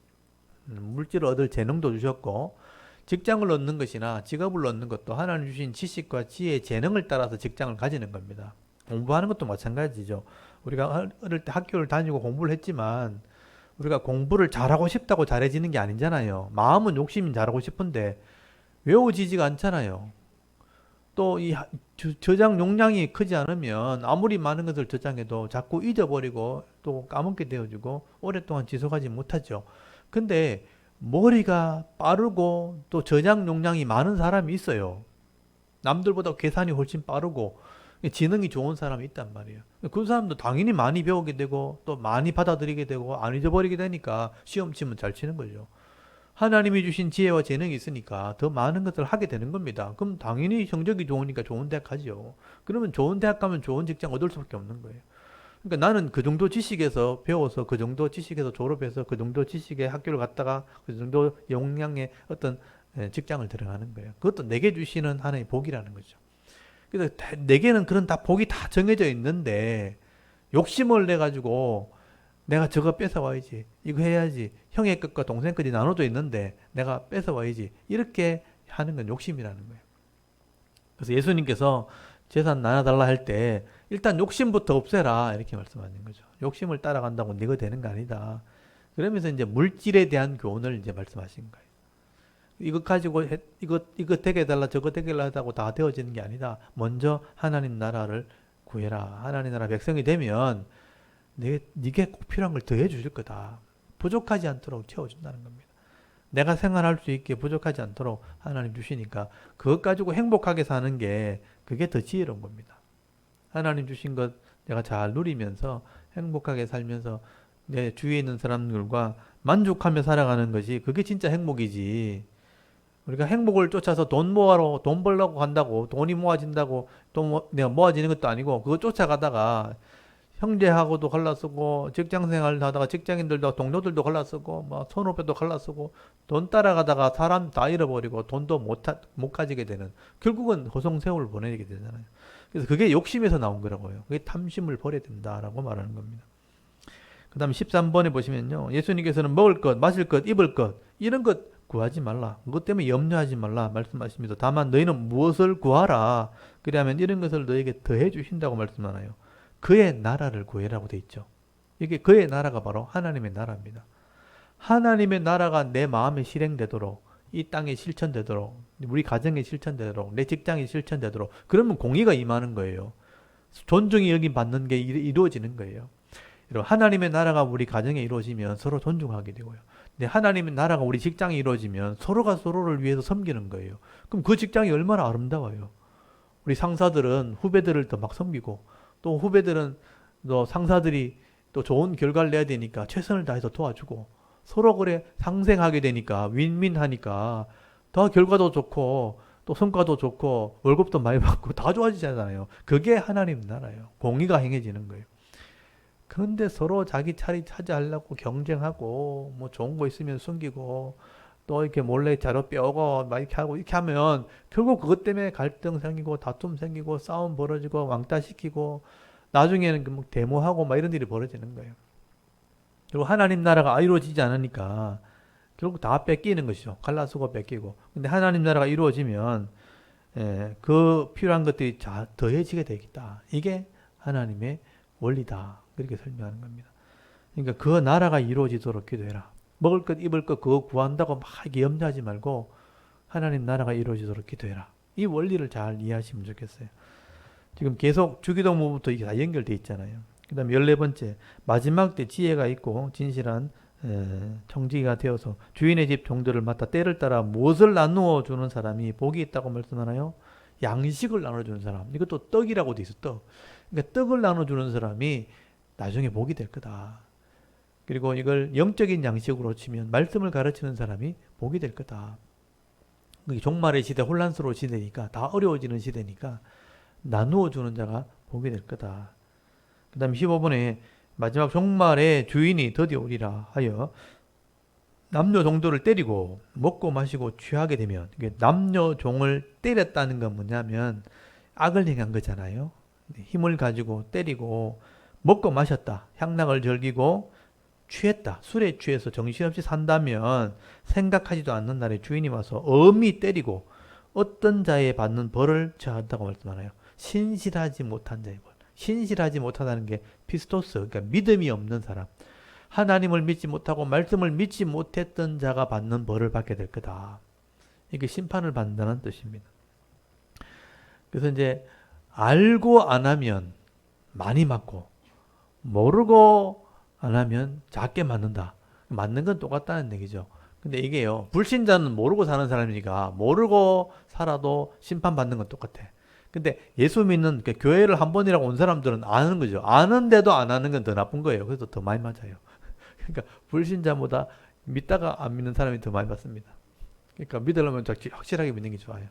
물질을 얻을 재능도 주셨고 직장을 얻는 것이나 직업을 얻는 것도 하나님 주신 지식과 지혜, 재능을 따라서 직장을 가지는 겁니다. 공부하는 것도 마찬가지죠. 우리가 어릴 때 학교를 다니고 공부를 했지만 우리가 공부를 잘하고 싶다고 잘해지는 게 아니잖아요. 마음은 욕심이 잘하고 싶은데 외워지지가 않잖아요. 또 이 저장 용량이 크지 않으면 아무리 많은 것을 저장해도 자꾸 잊어버리고 또 까먹게 되어지고 오랫동안 지속하지 못하죠. 근데 머리가 빠르고 또 저장 용량이 많은 사람이 있어요. 남들보다 계산이 훨씬 빠르고 지능이 좋은 사람이 있단 말이에요. 그 사람도 당연히 많이 배우게 되고 또 많이 받아들이게 되고 안 잊어버리게 되니까 시험 치면 잘 치는 거죠. 하나님이 주신 지혜와 재능이 있으니까 더 많은 것을 하게 되는 겁니다. 그럼 당연히 성적이 좋으니까 좋은 대학 가죠. 그러면 좋은 대학 가면 좋은 직장 얻을 수밖에 없는 거예요. 그러니까 나는 그 정도 지식에서 배워서 그 정도 지식에서 졸업해서 그 정도 지식의 학교를 갔다가 그 정도 역량의 어떤 직장을 들어가는 거예요. 그것도 내게 주시는 하나의 복이라는 거죠. 그래서 내게는 그런 다 복이 다 정해져 있는데 욕심을 내 가지고 내가 저거 뺏어와야지, 이거 해야지, 형의 것과 동생 것이 나눠져 있는데 내가 뺏어와야지, 이렇게 하는 건 욕심이라는 거예요. 그래서 예수님께서 재산 나눠달라 할 때 일단 욕심부터 없애라 이렇게 말씀하는 거죠. 욕심을 따라간다고 네가 되는 거 아니다. 그러면서 이제 물질에 대한 교훈을 이제 말씀하신 거예요. 이것 가지고 이거 되게 해달라 저거 되게 해달라고 다 되어지는 게 아니다. 먼저 하나님 나라를 구해라. 하나님 나라 백성이 되면 네게 꼭 필요한 걸 더해 주실 거다. 부족하지 않도록 채워준다는 겁니다. 내가 생활할 수 있게 부족하지 않도록 하나님 주시니까 그것 가지고 행복하게 사는 게 그게 더 지혜로운 겁니다. 하나님 주신 것 내가 잘 누리면서 행복하게 살면서 내 주위에 있는 사람들과 만족하며 살아가는 것이 그게 진짜 행복이지. 우리가 행복을 쫓아서 돈 모아러 돈 벌려고 간다고 돈이 모아진다고 내가 모아지는 것도 아니고 그거 쫓아가다가 형제하고도 갈라쓰고 직장생활 하다가 직장인들도 동료들도 갈라쓰고 뭐 선후배도 갈라쓰고 돈 따라가다가 사람 다 잃어버리고 돈도 못 가지게 되는 결국은 허송세월을 보내게 되잖아요. 그래서 그게 욕심에서 나온 거라고요. 그게 탐심을 버려야 된다라고 말하는 겁니다. 그 다음 13번에 보시면요. 예수님께서는 먹을 것, 마실 것, 입을 것 이런 것 구하지 말라. 그것 때문에 염려하지 말라 말씀하십니다. 다만 너희는 무엇을 구하라. 그리하면 이런 것을 너에게 더해 주신다고 말씀하나요. 그의 나라를 구해라고 돼 있죠. 이게 그의 나라가 바로 하나님의 나라입니다. 하나님의 나라가 내 마음에 실행되도록 이 땅에 실천되도록 우리 가정에 실천되도록 내 직장에 실천되도록 그러면 공의가 임하는 거예요. 존중이 여기 받는 게 이루어지는 거예요. 하나님의 나라가 우리 가정에 이루어지면 서로 존중하게 되고요. 근데 하나님의 나라가 우리 직장에 이루어지면 서로가 서로를 위해서 섬기는 거예요. 그럼 그 직장이 얼마나 아름다워요. 우리 상사들은 후배들을 더 막 섬기고 또 후배들은 또 상사들이 또 좋은 결과를 내야 되니까 최선을 다해서 도와주고 서로 그래 상생하게 되니까 윈윈하니까 더 결과도 좋고 또 성과도 좋고 월급도 많이 받고 다 좋아지잖아요. 그게 하나님 나라예요. 공의가 행해지는 거예요. 그런데 서로 자기 자리 차지하려고 경쟁하고 뭐 좋은 거 있으면 숨기고 또 이렇게 몰래 자료 빼오고 막 이렇게 하고 이렇게 하면 결국 그것 때문에 갈등 생기고 다툼 생기고 싸움 벌어지고 왕따 시키고 나중에는 뭐 데모하고 막 이런 일이 벌어지는 거예요. 그리고 하나님 나라가 이루어지지 않으니까 결국 다 뺏기는 것이죠. 갈라서고 뺏기고. 근데 하나님 나라가 이루어지면 그 필요한 것들이 더해지게 되겠다. 이게 하나님의 원리다. 그렇게 설명하는 겁니다. 그러니까 그 나라가 이루어지도록 기도해라. 먹을 것, 입을 것 그거 구한다고 막 염려하지 말고 하나님 나라가 이루어지도록 기도해라. 이 원리를 잘 이해하시면 좋겠어요. 지금 계속 주기도문부터 이게 다 연결되어 있잖아요. 그 다음에 14번째 마지막 때 지혜가 있고 진실한 청지기가 되어서 주인의 집 종들을 맡아 때를 따라 무엇을 나누어 주는 사람이 복이 있다고 말씀하나요? 양식을 나눠주는 사람. 이것도 떡이라고 돼 있어. 떡. 그러니까 떡을 나눠주는 사람이 나중에 복이 될 거다. 그리고 이걸 영적인 양식으로 치면 말씀을 가르치는 사람이 복이 될 거다. 종말의 시대, 혼란스러운 시대니까 다 어려워지는 시대니까 나누어 주는 자가 복이 될 거다. 그 다음에 15번에 마지막 종말에 주인이 드디어 오리라 하여 남녀 종들을 때리고 먹고 마시고 취하게 되면, 남녀 종을 때렸다는 건 뭐냐면 악을 행한 거잖아요. 힘을 가지고 때리고 먹고 마셨다. 향락을 즐기고 취했다. 술에 취해서 정신없이 산다면 생각하지도 않는 날에 주인이 와서 엄히 때리고 어떤 자에 받는 벌을 처한다고 말씀하나요? 신실하지 못한 자의 벌. 신실하지 못하다는 게 피스토스, 그러니까 믿음이 없는 사람. 하나님을 믿지 못하고 말씀을 믿지 못했던 자가 받는 벌을 받게 될 거다. 이게 심판을 받는다는 뜻입니다. 그래서 이제 알고 안 하면 많이 맞고 모르고 안 하면 작게 맞는다. 맞는 건 똑같다는 얘기죠. 근데 이게요, 불신자는 모르고 사는 사람이니까 모르고 살아도 심판받는 건 똑같아. 근데 예수 믿는, 그러니까 교회를 한 번이라고 온 사람들은 아는 거죠. 아는데도 안 하는 건 더 나쁜 거예요. 그래서 더 많이 맞아요. 그러니까 불신자보다 믿다가 안 믿는 사람이 더 많이 받습니다. 그러니까 믿으려면 확실하게 믿는 게 좋아요.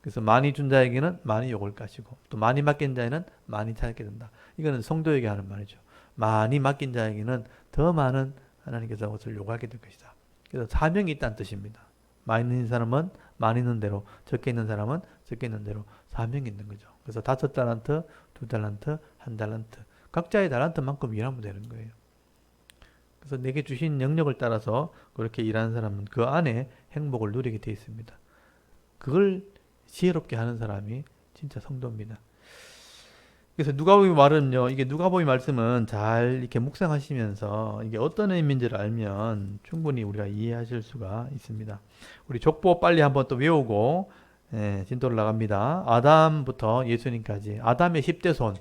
그래서 많이 준 자에게는 많이 욕을 까시고 또 많이 맡긴 자에는 많이 찾게 된다. 이거는 성도에게 하는 말이죠. 많이 맡긴 자에게는 더 많은 하나님께서 그것을 요구하게 될 것이다. 그래서 사명이 있다는 뜻입니다. 많이 있는 사람은 많이 있는 대로, 적게 있는 사람은 적게 있는 대로 사명이 있는 거죠. 그래서 5달란트, 2달란트, 1달란트 각자의 달란트만큼 일하면 되는 거예요. 그래서 내게 주신 영역을 따라서 그렇게 일하는 사람은 그 안에 행복을 누리게 되어 있습니다. 그걸 지혜롭게 하는 사람이 진짜 성도입니다. 그래서 누가복음 말은요, 이게 누가복음 말씀은 잘 이렇게 묵상하시면서 이게 어떤 의미인지를 알면 충분히 우리가 이해하실 수가 있습니다. 우리 족보 빨리 한번 또 외우고 진도를 나갑니다. 아담부터 예수님까지. 아담의 10대 손.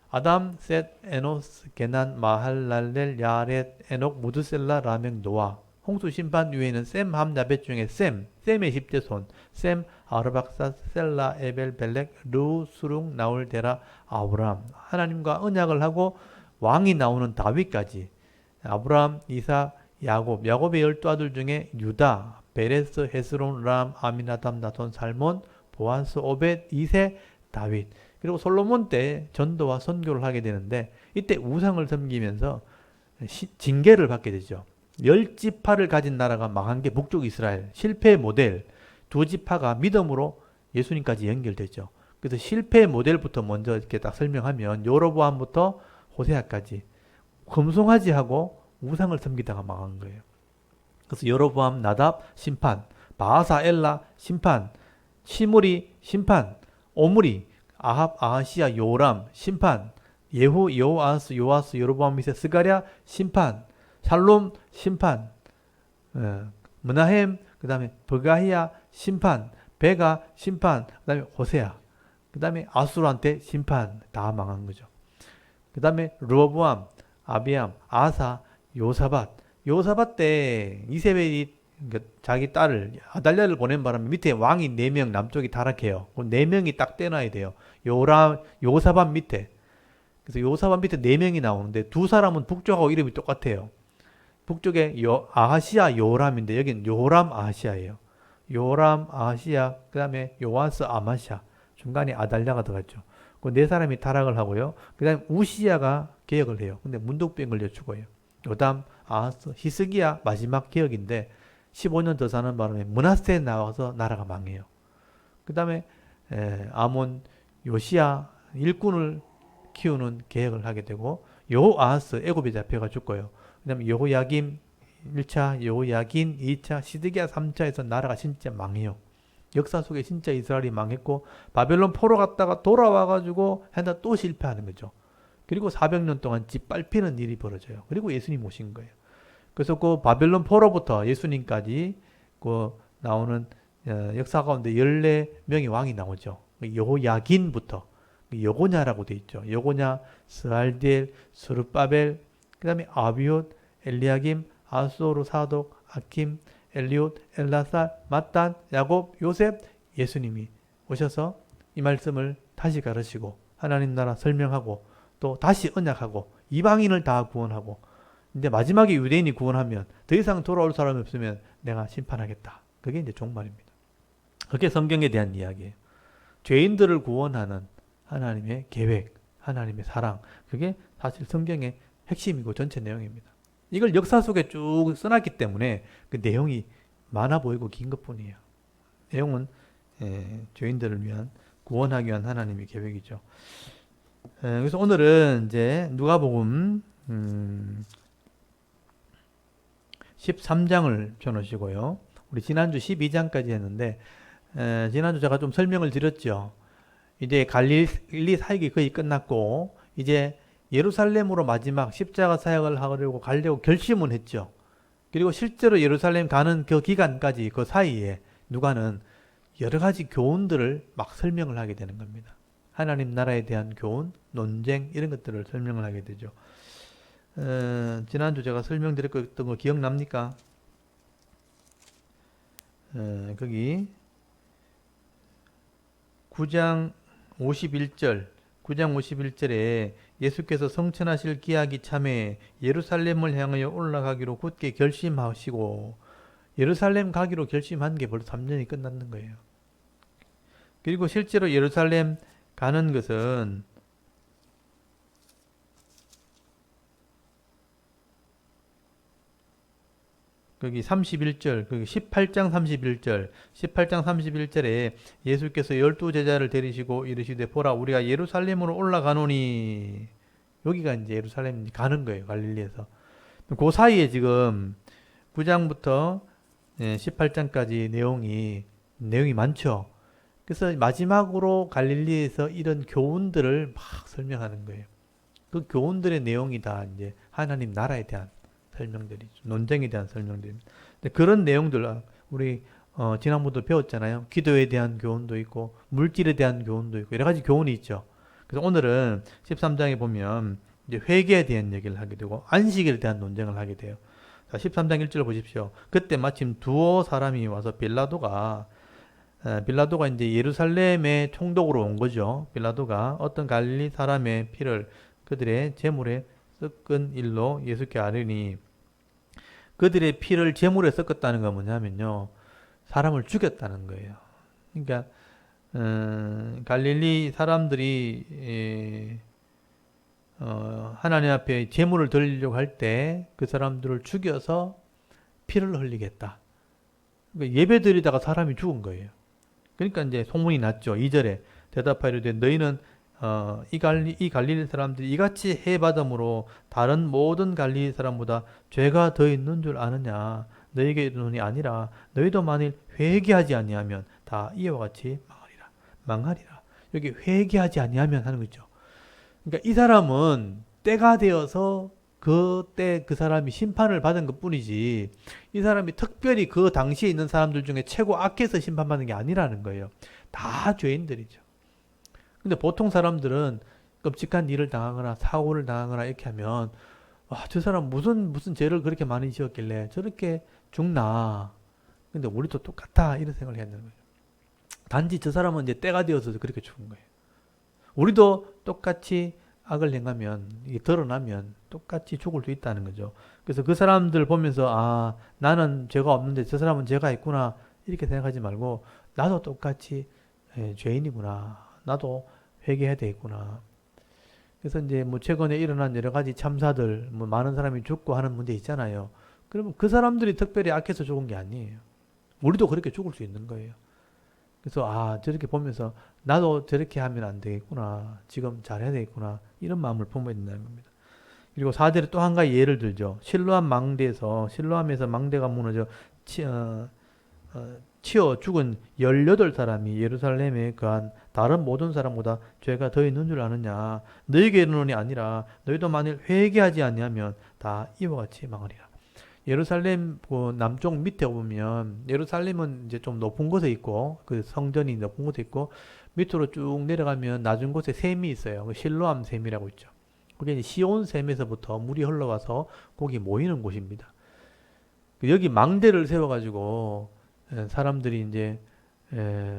아담, 셋, 에노스, 게난, 마할랄렐, 야렛, 에녹, 무드셀라, 라멕, 노아. 홍수 심판 위에는 셈, 함, 야벳 중에 셈의 10대 손. 셈, 아르박사, 셀라, 에벨, 벨렉, 르, 수룽, 나울, 데라, 아브람. 하나님과 언약을 하고 왕이 나오는 다윗까지. 아브람, 이삭, 야곱. 야곱의 12아들 중에 유다, 베레스, 헤스론, 람, 아미나담, 나손, 살몬, 보아스, 오벳, 이세, 다윗. 그리고 솔로몬 때 전도와 선교를 하게 되는데 이때 우상을 섬기면서 징계를 받게 되죠. 10지파를 가진 나라가 망한 게 북쪽 이스라엘. 실패의 모델. 2지파가 믿음으로 예수님까지 연결되죠. 그래서 실패의 모델부터 먼저 이렇게 딱 설명하면 여로보암부터 호세아까지 금송아지 하고 우상을 섬기다가 망한 거예요. 그래서 여로보암, 나답, 심판. 바하사, 엘라, 심판. 시므리, 심판. 오므리, 아합, 아하시야, 요람, 심판. 예후, 여호아스, 요아스, 여로보암 밑에 스가랴, 심판. 살롬, 심판. 므나헴, 그 다음에 버가히야, 심판. 베가, 심판. 그 다음에 호세아. 그 다음에 아수르한테 심판. 다 망한 거죠. 그 다음에 르호보암, 아비암, 아사, 요사밧. 요사밧 때 이세벨이 자기 딸을 아달랴를 보낸 바람에 밑에 왕이 4명, 남쪽이 타락해요. 그 4명이 딱 떼놔야 돼요. 요사밧 밑에. 그래서 요사밧 밑에 4명이 나오는데 두 사람은 북쪽하고 이름이 똑같아요. 북쪽에 아하시아 요람인데 여기는 요람 아하시아예요. 요람 아하시아, 그 다음에 요아스 아마샤. 중간에 아달랴가 들어갔죠. 그 4사람이 타락을 하고요. 그 다음에 우시야가 개혁을 해요. 근데 문둥병 걸려 죽어요. 요담, 아하스, 히스기야 마지막 개혁인데 15년 더 사는 바람에 므낫세 나와서 나라가 망해요. 그 다음에 아몬, 요시야 일꾼을 키우는 계획을 하게 되고 여호아하스 애굽에 잡혀가 죽고요. 그 다음에 여호야김 1차, 여호야긴 2차, 시드기야 3차에서 나라가 진짜 망해요. 역사 속에 진짜 이스라엘이 망했고 바벨론 포로 갔다가 돌아와가지고 한다 또 실패하는 거죠. 그리고 400년 동안 짓밟히는 일이 벌어져요. 그리고 예수님 오신 거예요. 그래서 그 바벨론 포로부터 예수님까지 그 나오는 역사 가운데 14명의 왕이 나오죠. 여호야긴부터 여고냐라고 돼 있죠. 여고냐, 스알디엘, 스룹바벨, 그 다음에 아비옷, 엘리야김, 아소르, 사독, 아킴, 엘리옷, 엘라살, mattan, 야곱, 요셉, 예수님이 오셔서 이 말씀을 다시 가르치고 하나님 나라 설명하고 또 다시 언약하고 이방인을 다 구원하고 이제 마지막에 유대인이 구원하면 더 이상 돌아올 사람이 없으면 내가 심판하겠다. 그게 이제 종말입니다. 그게 성경에 대한 이야기예요. 죄인들을 구원하는 하나님의 계획, 하나님의 사랑. 그게 사실 성경의 핵심이고 전체 내용입니다. 이걸 역사 속에 쭉 써놨기 때문에 그 내용이 많아 보이고 긴 것뿐이에요. 내용은 죄인들을 위한 구원하기 위한 하나님의 계획이죠. 그래서 오늘은 이제 누가복음 13장을 펴놓으시고요. 우리 지난주 12장까지 했는데 지난주 제가 좀 설명을 드렸죠. 이제 갈릴리 사역이 거의 끝났고 이제 예루살렘으로 마지막 십자가 사역을 하려고 가려고 결심은 했죠. 그리고 실제로 예루살렘 가는 그 기간까지 그 사이에 누가는 여러 가지 교훈들을 막 설명을 하게 되는 겁니다. 하나님 나라에 대한 교훈, 논쟁 이런 것들을 설명을 하게 되죠. 지난주 제가 설명드렸던 거 기억납니까? 거기 9장 51절에 예수께서 성천하실 기약이 참에 예루살렘을 향하여 올라가기로 굳게 결심하시고 예루살렘 가기로 결심한 게 벌써 3년이 끝났는 거예요. 그리고 실제로 예루살렘 가는 것은 거기 31절, 거기 18장 31절에 예수께서 12제자를 데리시고 이르시되 보라 우리가 예루살렘으로 올라가노니 여기가 이제 예루살렘 가는 거예요. 갈릴리에서. 그 사이에 지금 9장부터 18장까지 내용이 많죠. 그래서 마지막으로 갈릴리에서 이런 교훈들을 막 설명하는 거예요. 그 교훈들의 내용이 다 이제 하나님 나라에 대한 설명들이죠. 논쟁에 대한 설명들입니다. 그런 내용들 우리 지난번도 배웠잖아요. 기도에 대한 교훈도 있고 물질에 대한 교훈도 있고 여러 가지 교훈이 있죠. 그래서 오늘은 13장에 보면 이제 회개에 대한 얘기를 하게 되고 안식에 대한 논쟁을 하게 돼요. 자, 13장 1절 보십시오. 그때 마침 두어 사람이 와서 빌라도가 이제 예루살렘의 총독으로 온 거죠. 빌라도가 어떤 갈릴리 사람의 피를 그들의 제물에 섞은 일로 예수께 아뢰니 그들의 피를 제물에 섞었다는 건 뭐냐면요. 사람을 죽였다는 거예요. 그러니까 갈릴리 사람들이 하나님 앞에 제물을 드리려고 할 때 그 사람들을 죽여서 피를 흘리겠다. 그러니까 예배 드리다가 사람이 죽은 거예요. 그러니까 이제 소문이 났죠. 2절에 대답하이르되 너희는 이 갈릴리 사람들이 이같이 해받음으로 다른 모든 갈릴리 사람보다 죄가 더 있는 줄 아느냐. 너희에게 이르노니 아니라 너희도 만일 회개하지 아니하면 다 이와 같이 망하리라. 여기 회개하지 아니하면 하는 거죠. 그러니까 이 사람은 때가 되어서 그때 그 사람이 심판을 받은 것 뿐이지 이 사람이 특별히 그 당시에 있는 사람들 중에 최고 악해서 심판받는 게 아니라는 거예요. 다 죄인들이죠. 근데 보통 사람들은 끔찍한 일을 당하거나 사고를 당하거나 이렇게 하면 와, 저 사람 무슨 죄를 그렇게 많이 지었길래 저렇게 죽나. 근데 우리도 똑같다 이런 생각을 했는 거죠. 단지 저 사람은 이제 때가 되어서 그렇게 죽은 거예요. 우리도 똑같이 악을 행하면 이게 드러나면 똑같이 죽을 수 있다는 거죠. 그래서 그 사람들 보면서 나는 죄가 없는데 저 사람은 죄가 있구나 이렇게 생각하지 말고 나도 똑같이 죄인이구나. 나도 회개해야 되겠구나. 그래서 이제 뭐 최근에 일어난 여러 가지 참사들, 뭐 많은 사람이 죽고 하는 문제 있잖아요. 그러면 그 사람들이 특별히 악해서 죽은 게 아니에요. 우리도 그렇게 죽을 수 있는 거예요. 그래서 저렇게 보면서 나도 저렇게 하면 안 되겠구나. 지금 잘해야 되겠구나. 이런 마음을 품어야 된다는 겁니다. 그리고 4절에 또 한 가지 예를 들죠. 실로암에서 망대가 무너져 치어 죽은 18사람이 예루살렘에 거한 다른 모든 사람보다 죄가 더 있는 줄 아느냐. 너희에게 이르노니 아니라 너희도 만일 회개하지 아니하면 다 이와 같이 망하리라. 예루살렘 그 남쪽 밑에 보면 예루살렘은 이제 좀 높은 곳에 있고 그 성전이 높은 곳에 있고 밑으로 쭉 내려가면 낮은 곳에 샘이 있어요. 그 실로암 샘이라고 있죠. 그게 이제 시온 샘에서부터 물이 흘러와서 거기 모이는 곳입니다. 여기 망대를 세워가지고 사람들이 이제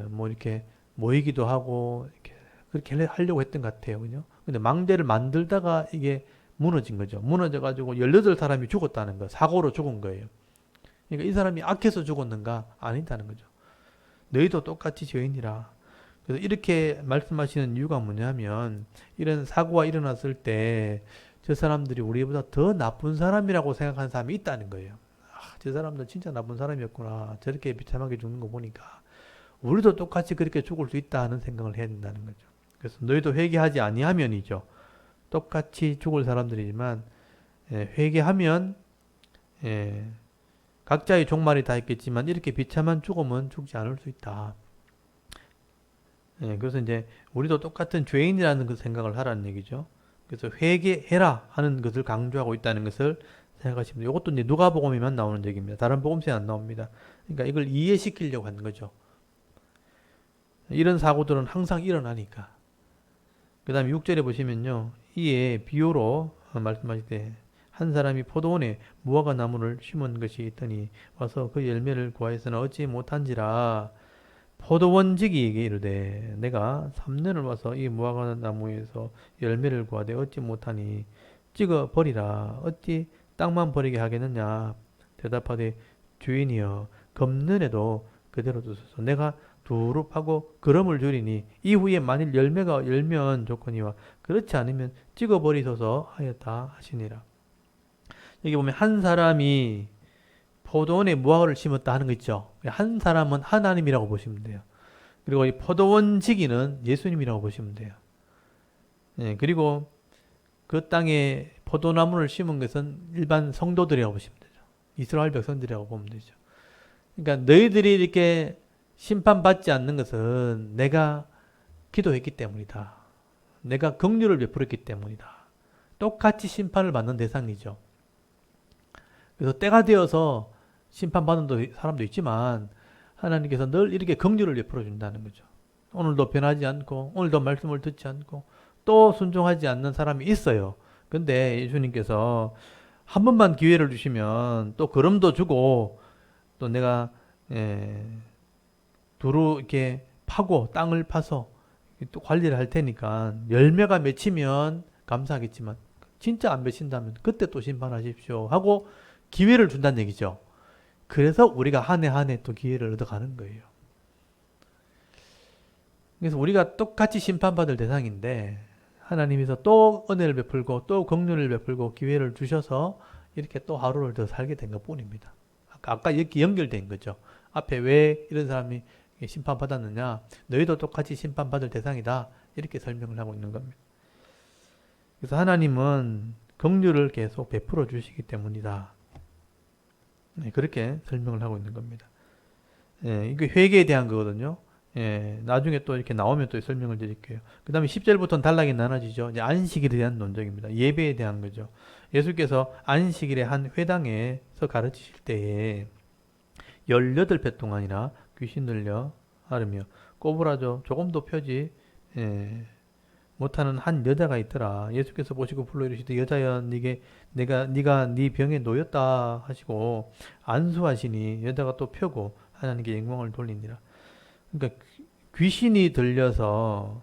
뭐 이렇게 모이기도 하고 이렇게 그렇게 하려고 했던 것 같아요. 그죠? 근데 망대를 만들다가 이게 무너진 거죠. 무너져가지고 18사람이 죽었다는 거. 사고로 죽은 거예요. 그러니까 이 사람이 악해서 죽었는가? 아니다는 거죠. 너희도 똑같이 죄인이라. 그래서 이렇게 말씀하시는 이유가 뭐냐면 이런 사고가 일어났을 때 저 사람들이 우리보다 더 나쁜 사람이라고 생각하는 사람이 있다는 거예요. 아, 저 사람들 진짜 나쁜 사람이었구나. 저렇게 비참하게 죽는 거 보니까 우리도 똑같이 그렇게 죽을 수 있다 하는 생각을 해야 된다는 거죠. 그래서 너희도 회개하지 아니하면이죠. 똑같이 죽을 사람들이지만 회개하면 각자의 종말이 다 있겠지만 이렇게 비참한 죽음은 죽지 않을 수 있다. 그래서 이제 우리도 똑같은 죄인이라는 그 생각을 하라는 얘기죠. 그래서 회개해라 하는 것을 강조하고 있다는 것을 생각하시면 돼요. 이것도 이제 누가복음에만 나오는 얘기입니다. 다른 복음서에 안 나옵니다. 그러니까 이걸 이해시키려고 하는 거죠. 이런 사고들은 항상 일어나니까. 그 다음에 6절에 보시면요. 이에 비유로 말씀하실 때 한 사람이 포도원에 무화과 나무를 심은 것이 있더니 와서 그 열매를 구하였으나 얻지 못한지라 포도원지기에게 이르되 내가 3년을 와서 이 무화과 나무에서 열매를 구하되 얻지 못하니 찍어 버리라. 어찌 땅만 버리게 하겠느냐. 대답하되 주인이여 금년에도 그대로 두소서. 내가 두루 파고 그름을 줄이니 이후에 만일 열매가 열면 좋거니와 그렇지 않으면 찍어 버리소서 하였다 하시니라. 여기 보면 한 사람이 포도원에 무화과를 심었다 하는 거 있죠. 한 사람은 하나님이라고 보시면 돼요. 그리고 이 포도원 지기는 예수님이라고 보시면 돼요. 그리고 그 땅에 포도나무를 심은 것은 일반 성도들이라고 보시면 되죠. 이스라엘 백성들이라고 보면 되죠. 그러니까 너희들이 이렇게 심판받지 않는 것은 내가 기도했기 때문이다. 내가 긍휼을 베풀었기 때문이다. 똑같이 심판을 받는 대상이죠. 그래서 때가 되어서 심판받는 사람도 있지만 하나님께서 늘 이렇게 긍휼을 베풀어 준다는 거죠. 오늘도 변하지 않고 오늘도 말씀을 듣지 않고 또 순종하지 않는 사람이 있어요. 근데 예수님께서 한 번만 기회를 주시면 또 걸음도 주고 또 내가 두루 이렇게 파고 땅을 파서 또 관리를 할 테니까 열매가 맺히면 감사하겠지만 진짜 안 맺힌다면 그때 또 심판하십시오 하고 기회를 준다는 얘기죠. 그래서 우리가 한 해 한 해 또 기회를 얻어가는 거예요. 그래서 우리가 똑같이 심판받을 대상인데 하나님께서 또 은혜를 베풀고 또 긍휼을 베풀고 기회를 주셔서 이렇게 또 하루를 더 살게 된 것뿐입니다. 아까 이렇게 연결된 거죠. 앞에 왜 이런 사람이 심판받았느냐. 너희도 똑같이 심판받을 대상이다. 이렇게 설명을 하고 있는 겁니다. 그래서 하나님은 긍휼을 계속 베풀어 주시기 때문이다. 그렇게 설명을 하고 있는 겁니다. 이게 회개에 대한 거거든요. 나중에 또 이렇게 나오면 또 설명을 드릴게요. 그 다음에 10절부터는 단락이 나눠지죠. 이제 안식일에 대한 논적입니다. 예배에 대한 거죠. 예수께서 안식일에 한 회당에서 가르치실 때에 18배 동안이나 귀신 들려 앓으며 꼬부라져 조금도 펴지 못하는 한 여자가 있더라. 예수께서 보시고 불러 이르시되 여자여 네가 네 병에 놓였다 하시고 안수하시니 여자가 또 펴고 하나님께 영광을 돌리니라. 그러니까 귀신이 들려서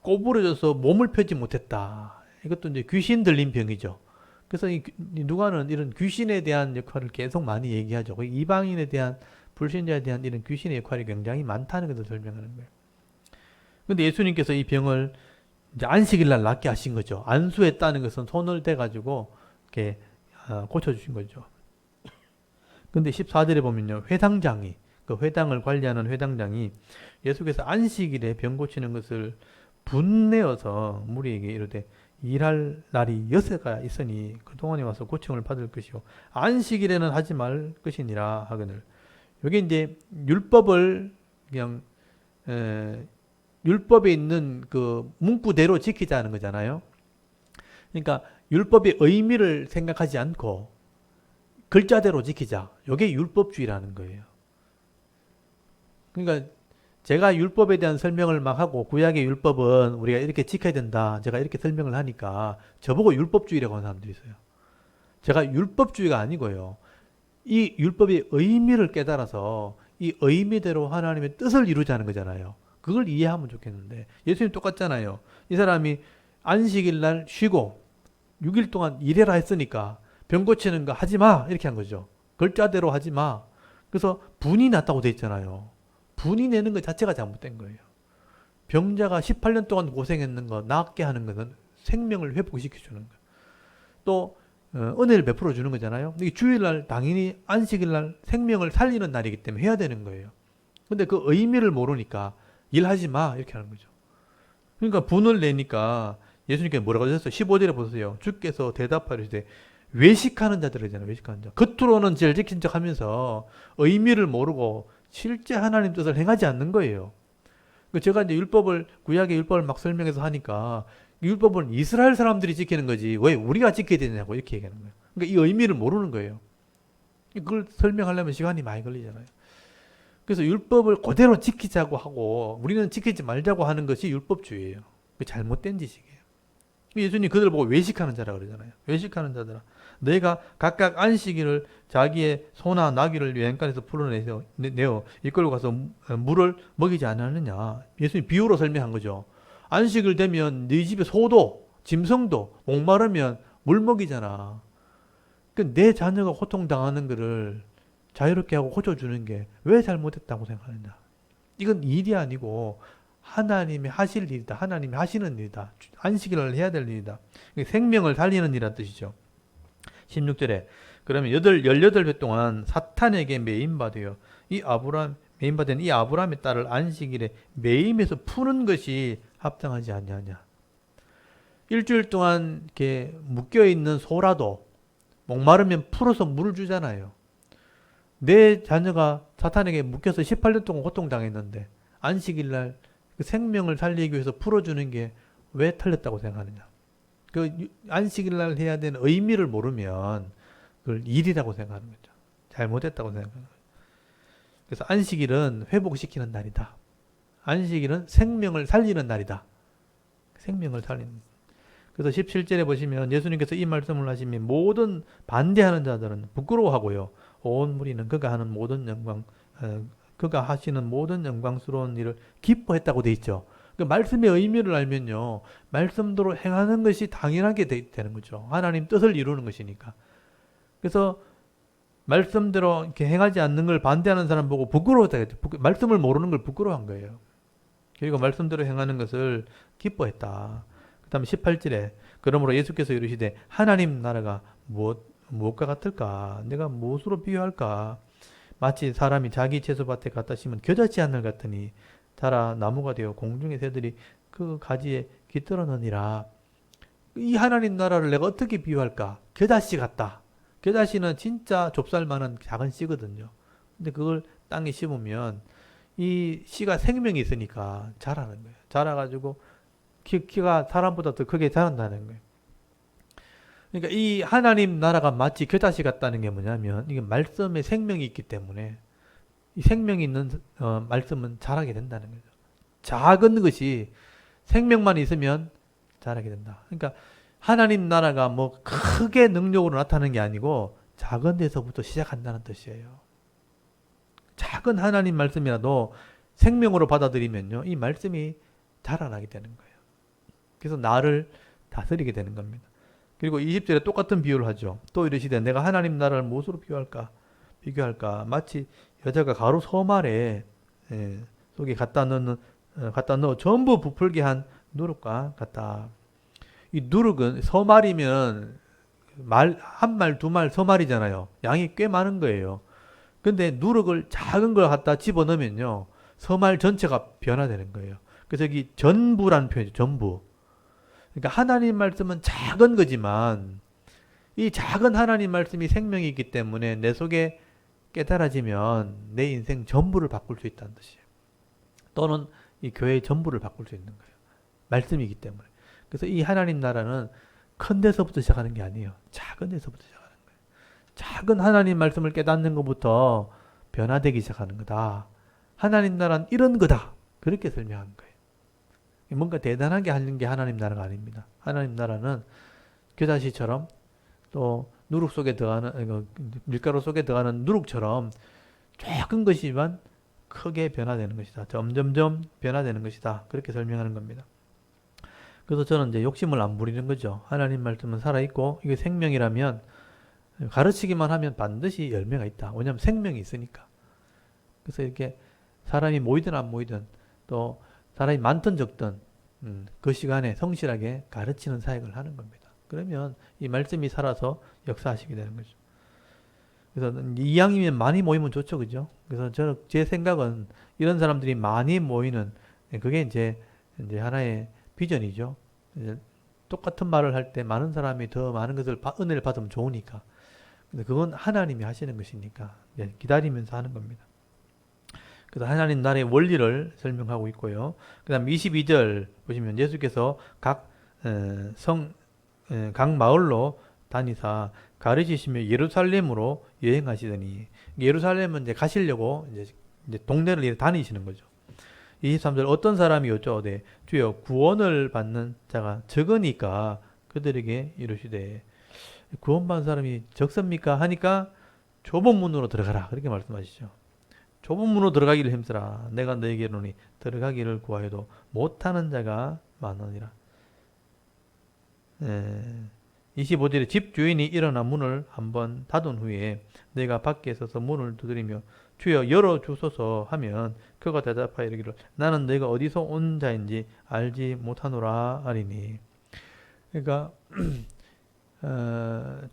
꼬부러져서 몸을 펴지 못했다. 이것도 이제 귀신 들린 병이죠. 그래서 이 누가는 이런 귀신에 대한 역할을 계속 많이 얘기하죠. 이방인에 대한 불신자에 대한 이런 귀신의 역할이 굉장히 많다는 것을 설명하는 거예요. 근데 예수님께서 이 병을 이제 안식일 날 낫게 하신 거죠. 안수했다는 것은 손을 대가지고 이렇게 고쳐주신 거죠. 근데 14절에 보면요. 회당장이, 그 회당을 관리하는 회당장이 예수께서 안식일에 병 고치는 것을 분내어서 무리에게 이르되 일할 날이 6회가 있으니 그동안에 와서 고침을 받을 것이요. 안식일에는 하지 말 것이니라 하거늘. 여기 이제 율법을 그냥, 율법에 있는 그 문구대로 지키자는 거잖아요. 그러니까 율법의 의미를 생각하지 않고 글자대로 지키자. 이게 율법주의라는 거예요. 그러니까 제가 율법에 대한 설명을 막 하고 구약의 율법은 우리가 이렇게 지켜야 된다. 제가 이렇게 설명을 하니까 저보고 율법주의라고 하는 사람들이 있어요. 제가 율법주의가 아니고요. 이 율법의 의미를 깨달아서 이 의미대로 하나님의 뜻을 이루자는 거잖아요. 그걸 이해하면 좋겠는데 예수님 똑같잖아요. 이 사람이 안식일 날 쉬고 6일 동안 일해라 했으니까 병 고치는 거 하지 마 이렇게 한 거죠. 글자대로 하지 마. 그래서 분이 났다고 돼 있잖아요. 분이 내는 것 자체가 잘못된 거예요. 병자가 18년 동안 고생했는 거 낫게 하는 것은 생명을 회복시켜 주는 거예요. 또 은혜를 베풀어 주는 거잖아요. 이 주일날 당연히 안식일날 생명을 살리는 날이기 때문에 해야 되는 거예요. 근데 그 의미를 모르니까 일하지 마 이렇게 하는 거죠. 그러니까 분을 내니까 예수님께서 뭐라고 하셨어요? 15절에 보세요. 주께서 대답하시되 외식하는 자들이잖아요. 외식하는 자. 겉으로는 절 지킨 척 하면서 의미를 모르고 실제 하나님 뜻을 행하지 않는 거예요. 제가 이제 구약의 율법을 막 설명해서 하니까 율법은 이스라엘 사람들이 지키는 거지 왜 우리가 지켜야 되냐고 이렇게 얘기하는 거예요. 그러니까 이 의미를 모르는 거예요. 그걸 설명하려면 시간이 많이 걸리잖아요. 그래서 율법을 그대로 지키자고 하고 우리는 지키지 말자고 하는 것이 율법주의예요. 잘못된 지식이에요. 예수님 그들 보고 외식하는 자라 그러잖아요. 외식하는 자들아, 너희가 각각 안식일을 자기의 소나 나귀를 외양간에서 풀어내어 이끌고 가서 물을 먹이지 않았느냐. 예수님 비유로 설명한 거죠. 안식일 되면 네 집에 소도 짐승도 목마르면 물 먹이잖아. 내 자녀가 고통당하는 거를 자유롭게 하고 고쳐주는 게 왜 잘못했다고 생각하느냐. 이건 일이 아니고 하나님이 하실 일이다. 하나님이 하시는 일이다. 안식일을 해야 될 일이다. 생명을 살리는 일이라는 뜻이죠. 16절에 그러면 18회 동안 사탄에게 매임받아요. 매임받은 이 아브라함의 딸을 안식일에 매임해서 푸는 것이 합당하지 않냐냐. 일주일 동안 이렇게 묶여있는 소라도 목마르면 풀어서 물을 주잖아요. 내 자녀가 사탄에게 묶여서 18년 동안 고통당했는데 안식일날 그 생명을 살리기 위해서 풀어주는 게 왜 틀렸다고 생각하느냐. 그 안식일날 해야 되는 의미를 모르면 그걸 일이라고 생각하는 거죠. 잘못했다고 생각하는 거죠. 그래서 안식일은 회복시키는 날이다. 안식일은 생명을 살리는 날이다. 생명을 살리는. 그래서 17절에 보시면 예수님께서 이 말씀을 하시면 모든 반대하는 자들은 부끄러워하고요. 온 무리는 그가 하시는 모든 영광스러운 일을 기뻐했다고 돼 있죠. 그 말씀의 의미를 알면요. 말씀대로 행하는 것이 당연하게 되는 거죠. 하나님 뜻을 이루는 것이니까. 그래서 말씀대로 이렇게 행하지 않는 걸 반대하는 사람 보고 부끄러웠다. 말씀을 모르는 걸 부끄러워한 거예요. 그리고 말씀대로 행하는 것을 기뻐했다. 그 다음에 18절에 그러므로 예수께서 이르시되 하나님 나라가 무엇과 같을까? 내가 무엇으로 비유할까? 마치 사람이 자기 채소밭에 갖다 심은 겨자씨 하늘 같으니 자라 나무가 되어 공중의 새들이 그 가지에 깃들어느니라. 이 하나님 나라를 내가 어떻게 비유할까? 겨자씨 같다. 겨자씨는 진짜 좁쌀만한 작은 씨거든요. 근데 그걸 땅에 심으면 이 씨가 생명이 있으니까 자라는 거예요. 자라가지고 키가 사람보다 더 크게 자란다는 거예요. 그러니까 이 하나님 나라가 마치 겨자씨 같다는 게 뭐냐면 이게 말씀에 생명이 있기 때문에 이 생명이 있는 말씀은 자라게 된다는 거죠. 작은 것이 생명만 있으면 자라게 된다. 그러니까 하나님 나라가 뭐 크게 능력으로 나타나는 게 아니고 작은 데서부터 시작한다는 뜻이에요. 작은 하나님 말씀이라도 생명으로 받아들이면요. 이 말씀이 자라나게 되는 거예요. 그래서 나를 다스리게 되는 겁니다. 그리고 20절에 똑같은 비유를 하죠. 또 이르시되 내가 하나님 나라를 무엇으로 비교할까? 마치 여자가 가루 소말에 속에 갖다 넣어 전부 부풀게 한 누룩과 같다. 이 누룩은 소말이면 한 말, 두 말 소말이잖아요. 양이 꽤 많은 거예요. 근데 누룩을 작은 걸 갖다 집어넣으면요. 소말 전체가 변화되는 거예요. 그래서 여기 전부라는 표현이죠. 전부. 그러니까 하나님 말씀은 작은 거지만 이 작은 하나님 말씀이 생명이 있기 때문에 내 속에 깨달아지면 내 인생 전부를 바꿀 수 있다는 뜻이에요. 또는 이 교회의 전부를 바꿀 수 있는 거예요. 말씀이기 때문에. 그래서 이 하나님 나라는 큰 데서부터 시작하는 게 아니에요. 작은 데서부터 시작하는 거예요. 작은 하나님 말씀을 깨닫는 것부터 변화되기 시작하는 거다. 하나님 나라는 이런 거다. 그렇게 설명한 거예요. 뭔가 대단하게 하는 게 하나님 나라가 아닙니다. 하나님 나라는 겨자씨처럼 또 누룩 속에 들어가는 밀가루 속에 들어가는 누룩처럼 작은 것이지만 크게 변화되는 것이다. 점점점 변화되는 것이다. 그렇게 설명하는 겁니다. 그래서 저는 이제 욕심을 안 부리는 거죠. 하나님 말씀은 살아있고 이게 생명이라면 가르치기만 하면 반드시 열매가 있다. 왜냐하면 생명이 있으니까. 그래서 이렇게 사람이 모이든 안 모이든 또 사람이 많든 적든 그 시간에 성실하게 가르치는 사역을 하는 겁니다. 그러면 이 말씀이 살아서 역사하시게 되는 거죠. 그래서 이왕이면 많이 모이면 좋죠, 그죠? 그래서 제 생각은 이런 사람들이 많이 모이는 그게 이제 하나의 비전이죠. 이제 똑같은 말을 할 때 많은 사람이 더 많은 것을 은혜를 받으면 좋으니까. 근데 그건 하나님이 하시는 것이니까 기다리면서 하는 겁니다. 그래서 하나님 나라의 원리를 설명하고 있고요. 그 다음 22절 보시면 예수께서 각 마을로 다니사 가르치시며 예루살렘으로 여행하시더니 예루살렘은 이제 가시려고 이제 동네를 다니시는 거죠. 23절 어떤 사람이 여쭤오되 주여 구원을 받는 자가 적으니까 그들에게 이르시되 구원받은 사람이 적습니까? 하니까 좁은 문으로 들어가라 그렇게 말씀하시죠. 좁은 문으로 들어가기를 힘쓰라. 내가 너에게 이르노니 들어가기를 구하여도 못하는 자가 많으니라. 25절에 집 주인이 일어나 문을 한번 닫은 후에 내가 밖에 서서 문을 두드리며 주여 열어주소서 하면 그가 대답하여 이르기를 나는 너희가 어디서 온 자인지 알지 못하노라 하리니. 그러니까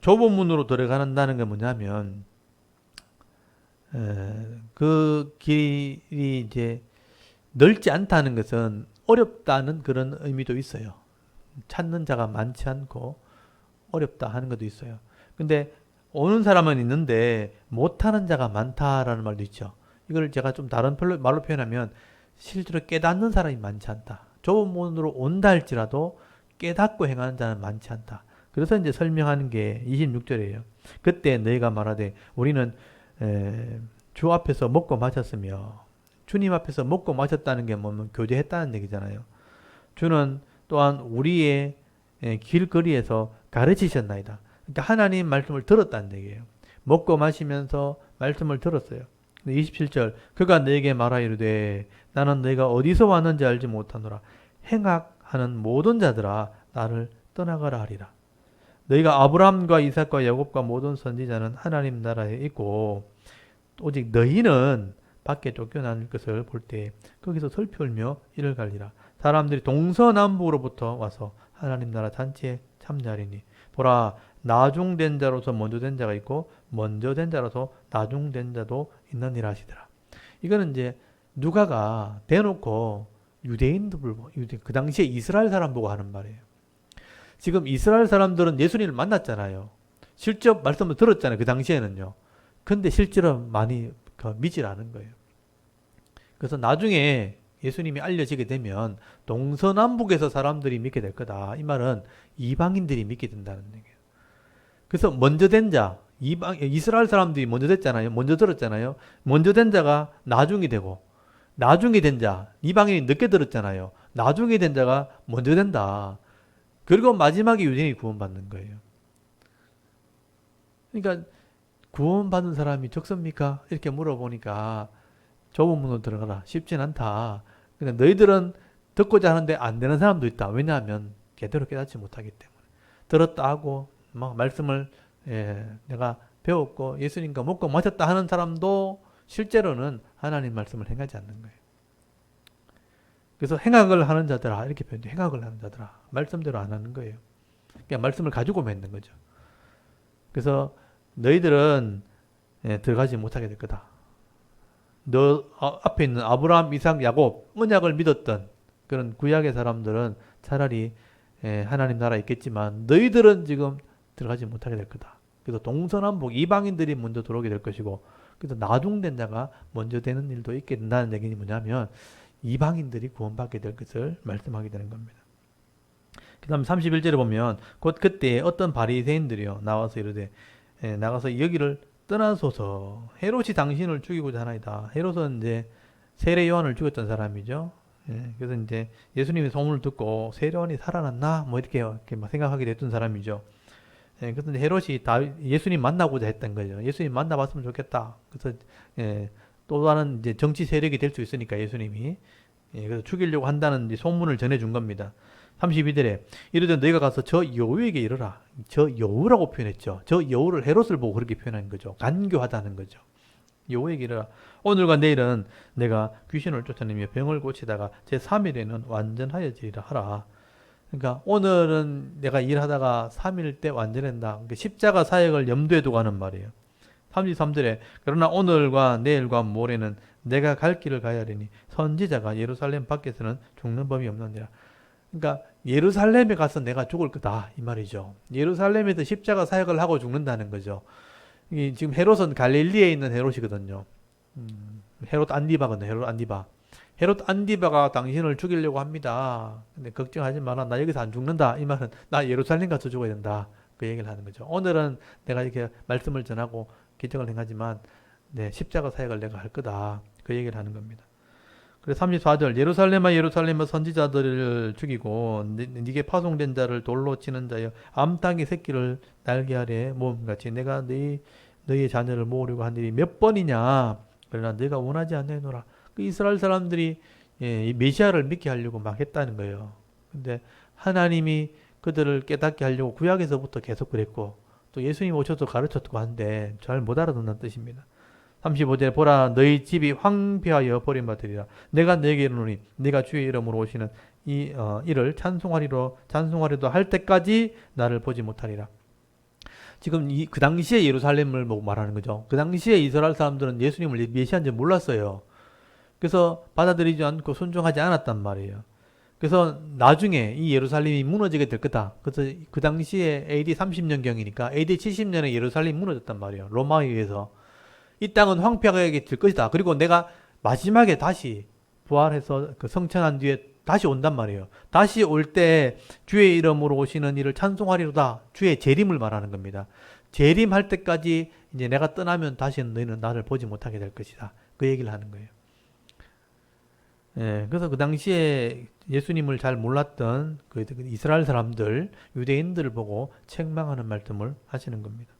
좁은 문으로 들어간다는 게 뭐냐면 그 길이 이제 넓지 않다는 것은 어렵다는 그런 의미도 있어요. 찾는 자가 많지 않고 어렵다 하는 것도 있어요. 근데 오는 사람은 있는데 못하는 자가 많다라는 말도 있죠. 이걸 제가 좀 다른 말로 표현하면 실제로 깨닫는 사람이 많지 않다. 좁은 문으로 온다 할지라도 깨닫고 행하는 자는 많지 않다. 그래서 이제 설명하는 게 26절이에요. 그때 너희가 말하되 우리는 주 앞에서 먹고 마셨으며 주님 앞에서 먹고 마셨다는 게 뭐면 교제했다는 얘기잖아요. 주는 또한 우리의 길거리에서 가르치셨나이다. 그러니까 하나님 말씀을 들었다는 얘기예요. 먹고 마시면서 말씀을 들었어요. 27절 그가 너에게 말하 이르되 나는 너희가 어디서 왔는지 알지 못하노라. 행악하는 모든 자들아 나를 떠나가라 하리라. 너희가 아브라함과 이삭과 야곱과 모든 선지자는 하나님 나라에 있고 오직 너희는 밖에 쫓겨나는 것을 볼 때 거기서 슬피 울며 이를 갈리라. 사람들이 동서남북으로부터 와서 하나님 나라 잔치에 참여하리니 보라 나중된 자로서 먼저 된 자가 있고 먼저 된 자로서 나중된 자도 있느니라 하시더라. 이거는 이제 누가가 대놓고 유대인들 그 당시에 이스라엘 사람 보고 하는 말이에요. 지금 이스라엘 사람들은 예수님을 만났잖아요. 실제 말씀을 들었잖아요. 그 당시에는요. 근데 실제로 많이 믿질 않은 거예요. 그래서 나중에 예수님이 알려지게 되면 동서남북에서 사람들이 믿게 될 거다. 이 말은 이방인들이 믿게 된다는 얘기예요. 그래서 먼저 된 자, 이스라엘 사람들이 먼저 됐잖아요. 먼저 들었잖아요. 먼저 된 자가 나중이 되고 나중에 된 자, 이방인이 늦게 들었잖아요. 나중에 된 자가 먼저 된다. 그리고 마지막에 유대인이 구원받는 거예요. 그러니까 구원받은 사람이 적습니까? 이렇게 물어보니까 좁은 문으로 들어가라. 쉽진 않다. 그러니까 너희들은 듣고자 하는데 안 되는 사람도 있다. 왜냐하면 제대로 깨닫지 못하기 때문에. 들었다 하고 막 말씀을 내가 배웠고 예수님과 먹고 마셨다 하는 사람도 실제로는 하나님 말씀을 행하지 않는 거예요. 그래서 행악을 하는 자들아 이렇게 표현돼. 행악을 하는 자들아 말씀대로 안 하는 거예요. 그냥 말씀을 가지고 맺는 거죠. 그래서 너희들은 들어가지 못하게 될 거다. 너 앞에 있는 아브라함, 이삭, 야곱 언약을 믿었던 그런 구약의 사람들은 차라리 하나님 나라에 있겠지만 너희들은 지금 들어가지 못하게 될 거다. 그래서 동서남북 이방인들이 먼저 들어오게 될 것이고 그래서 나중된 자가 먼저 되는 일도 있게 된다는 얘기는 뭐냐면 이방인들이 구원받게 될 것을 말씀하게 되는 겁니다. 그 다음 31절에 보면 곧 그때 어떤 바리새인들이요 나와서 이르되 나가서 여기를 떠나소서. 헤롯이 당신을 죽이고자 하나이다. 헤롯은 이제 세례 요한을 죽였던 사람이죠. 그래서 이제 예수님의 소문을 듣고 세례 요한이 살아났나 뭐 이렇게 막 생각하게 됐던 사람이죠. 그래서 헤롯이 예수님 만나고자 했던 거죠. 예수님 만나봤으면 좋겠다. 그래서 또 다른 이제 정치 세력이 될 수 있으니까 예수님이 그래서 죽이려고 한다는 이제 소문을 전해준 겁니다. 32절에 이르되 너희가 가서 저 여우에게 이르라. 저 여우라고 표현했죠. 저 여우를 헤롯을 보고 그렇게 표현한 거죠. 간교하다는 거죠. 요 얘기를 하라. 오늘과 내일은 내가 귀신을 쫓아내며 병을 고치다가 제 3일에는 완전하여지리라 하라. 그러니까 오늘은 내가 일하다가 3일 때 완전한다. 그러니까 십자가 사역을 염두에 두고 하는 말이에요. 33절에 그러나 오늘과 내일과 모레는 내가 갈 길을 가야 하리니 선지자가 예루살렘 밖에서는 죽는 법이 없느니라. 그러니까 예루살렘에 가서 내가 죽을 거다 이 말이죠. 예루살렘에서 십자가 사역을 하고 죽는다는 거죠. 지금 헤롯은 갈릴리에 있는 헤롯이거든요. 헤롯 안디바거든요. 헤롯 안디바. 헤롯 안디바가 당신을 죽이려고 합니다. 근데 걱정하지 마라. 나 여기서 안 죽는다. 이 말은 나 예루살렘 가서 죽어야 된다. 그 얘기를 하는 거죠. 오늘은 내가 이렇게 말씀을 전하고 기적을 행하지만 네, 십자가 사역을 내가 할 거다. 그 얘기를 하는 겁니다. 그래서 34절 예루살렘아 예루살렘아 선지자들을 죽이고 네게 파송된 자를 돌로 치는 자여 암탉의 새끼를 날게 하래 모험같이 내가 너희의 자녀를 모으려고 한 일이 몇 번이냐 그러나 너희가 원하지 않느노라. 그 이스라엘 사람들이 이 메시아를 믿게 하려고 막 했다는 거예요. 근데 하나님이 그들을 깨닫게 하려고 구약에서부터 계속 그랬고 또 예수님 오셔서 가르쳤고 한데 잘 못 알아듣는 뜻입니다. 35절에 보라 너희 집이 황폐하여 버림받으리라. 내가 너에게 이르노니 네가 주의 이름으로 오시는 이를 찬송하리로 할 때까지 나를 보지 못하리라. 지금 그 당시에 예루살렘을 보고 말하는 거죠. 그 당시에 이스라엘 사람들은 예수님을 메시아인지 몰랐어요. 그래서 받아들이지 않고 순종하지 않았단 말이에요. 그래서 나중에 이 예루살렘이 무너지게 될 거다. 그래서 그 당시에 AD 30년경이니까 AD 70년에 예루살렘이 무너졌단 말이에요. 로마에 의해서. 이 땅은 황폐하게 될 것이다. 그리고 내가 마지막에 다시 부활해서 그 성천한 뒤에 다시 온단 말이에요. 다시 올 때 주의 이름으로 오시는 이를 찬송하리로다. 주의 재림을 말하는 겁니다. 재림할 때까지 이제 내가 떠나면 다시는 너희는 나를 보지 못하게 될 것이다. 그 얘기를 하는 거예요. 예, 그래서 그 당시에 예수님을 잘 몰랐던 그 이스라엘 사람들, 유대인들을 보고 책망하는 말씀을 하시는 겁니다.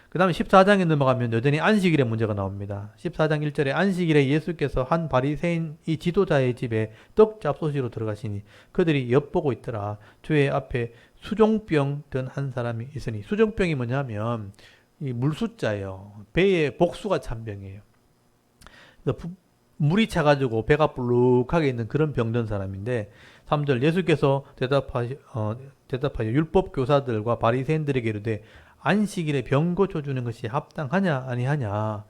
그 다음에 14장에 넘어가면 여전히 안식일의 문제가 나옵니다. 14장 1절에 안식일에 예수께서 한 바리새인 이 지도자의 집에 떡 잡수시러 들어가시니 그들이 엿보고 있더라. 주의 앞에 수종병 든 한 사람이 있으니 수종병이 뭐냐면 이 물수자예요. 배에 복수가 찬 병이에요. 물이 차가지고 배가 불룩하게 있는 그런 병든 사람인데 3절 예수께서 대답하여 율법 교사들과 바리새인들에게 이르되 안식일에 병 고쳐주는 것이 합당하냐 아니하냐.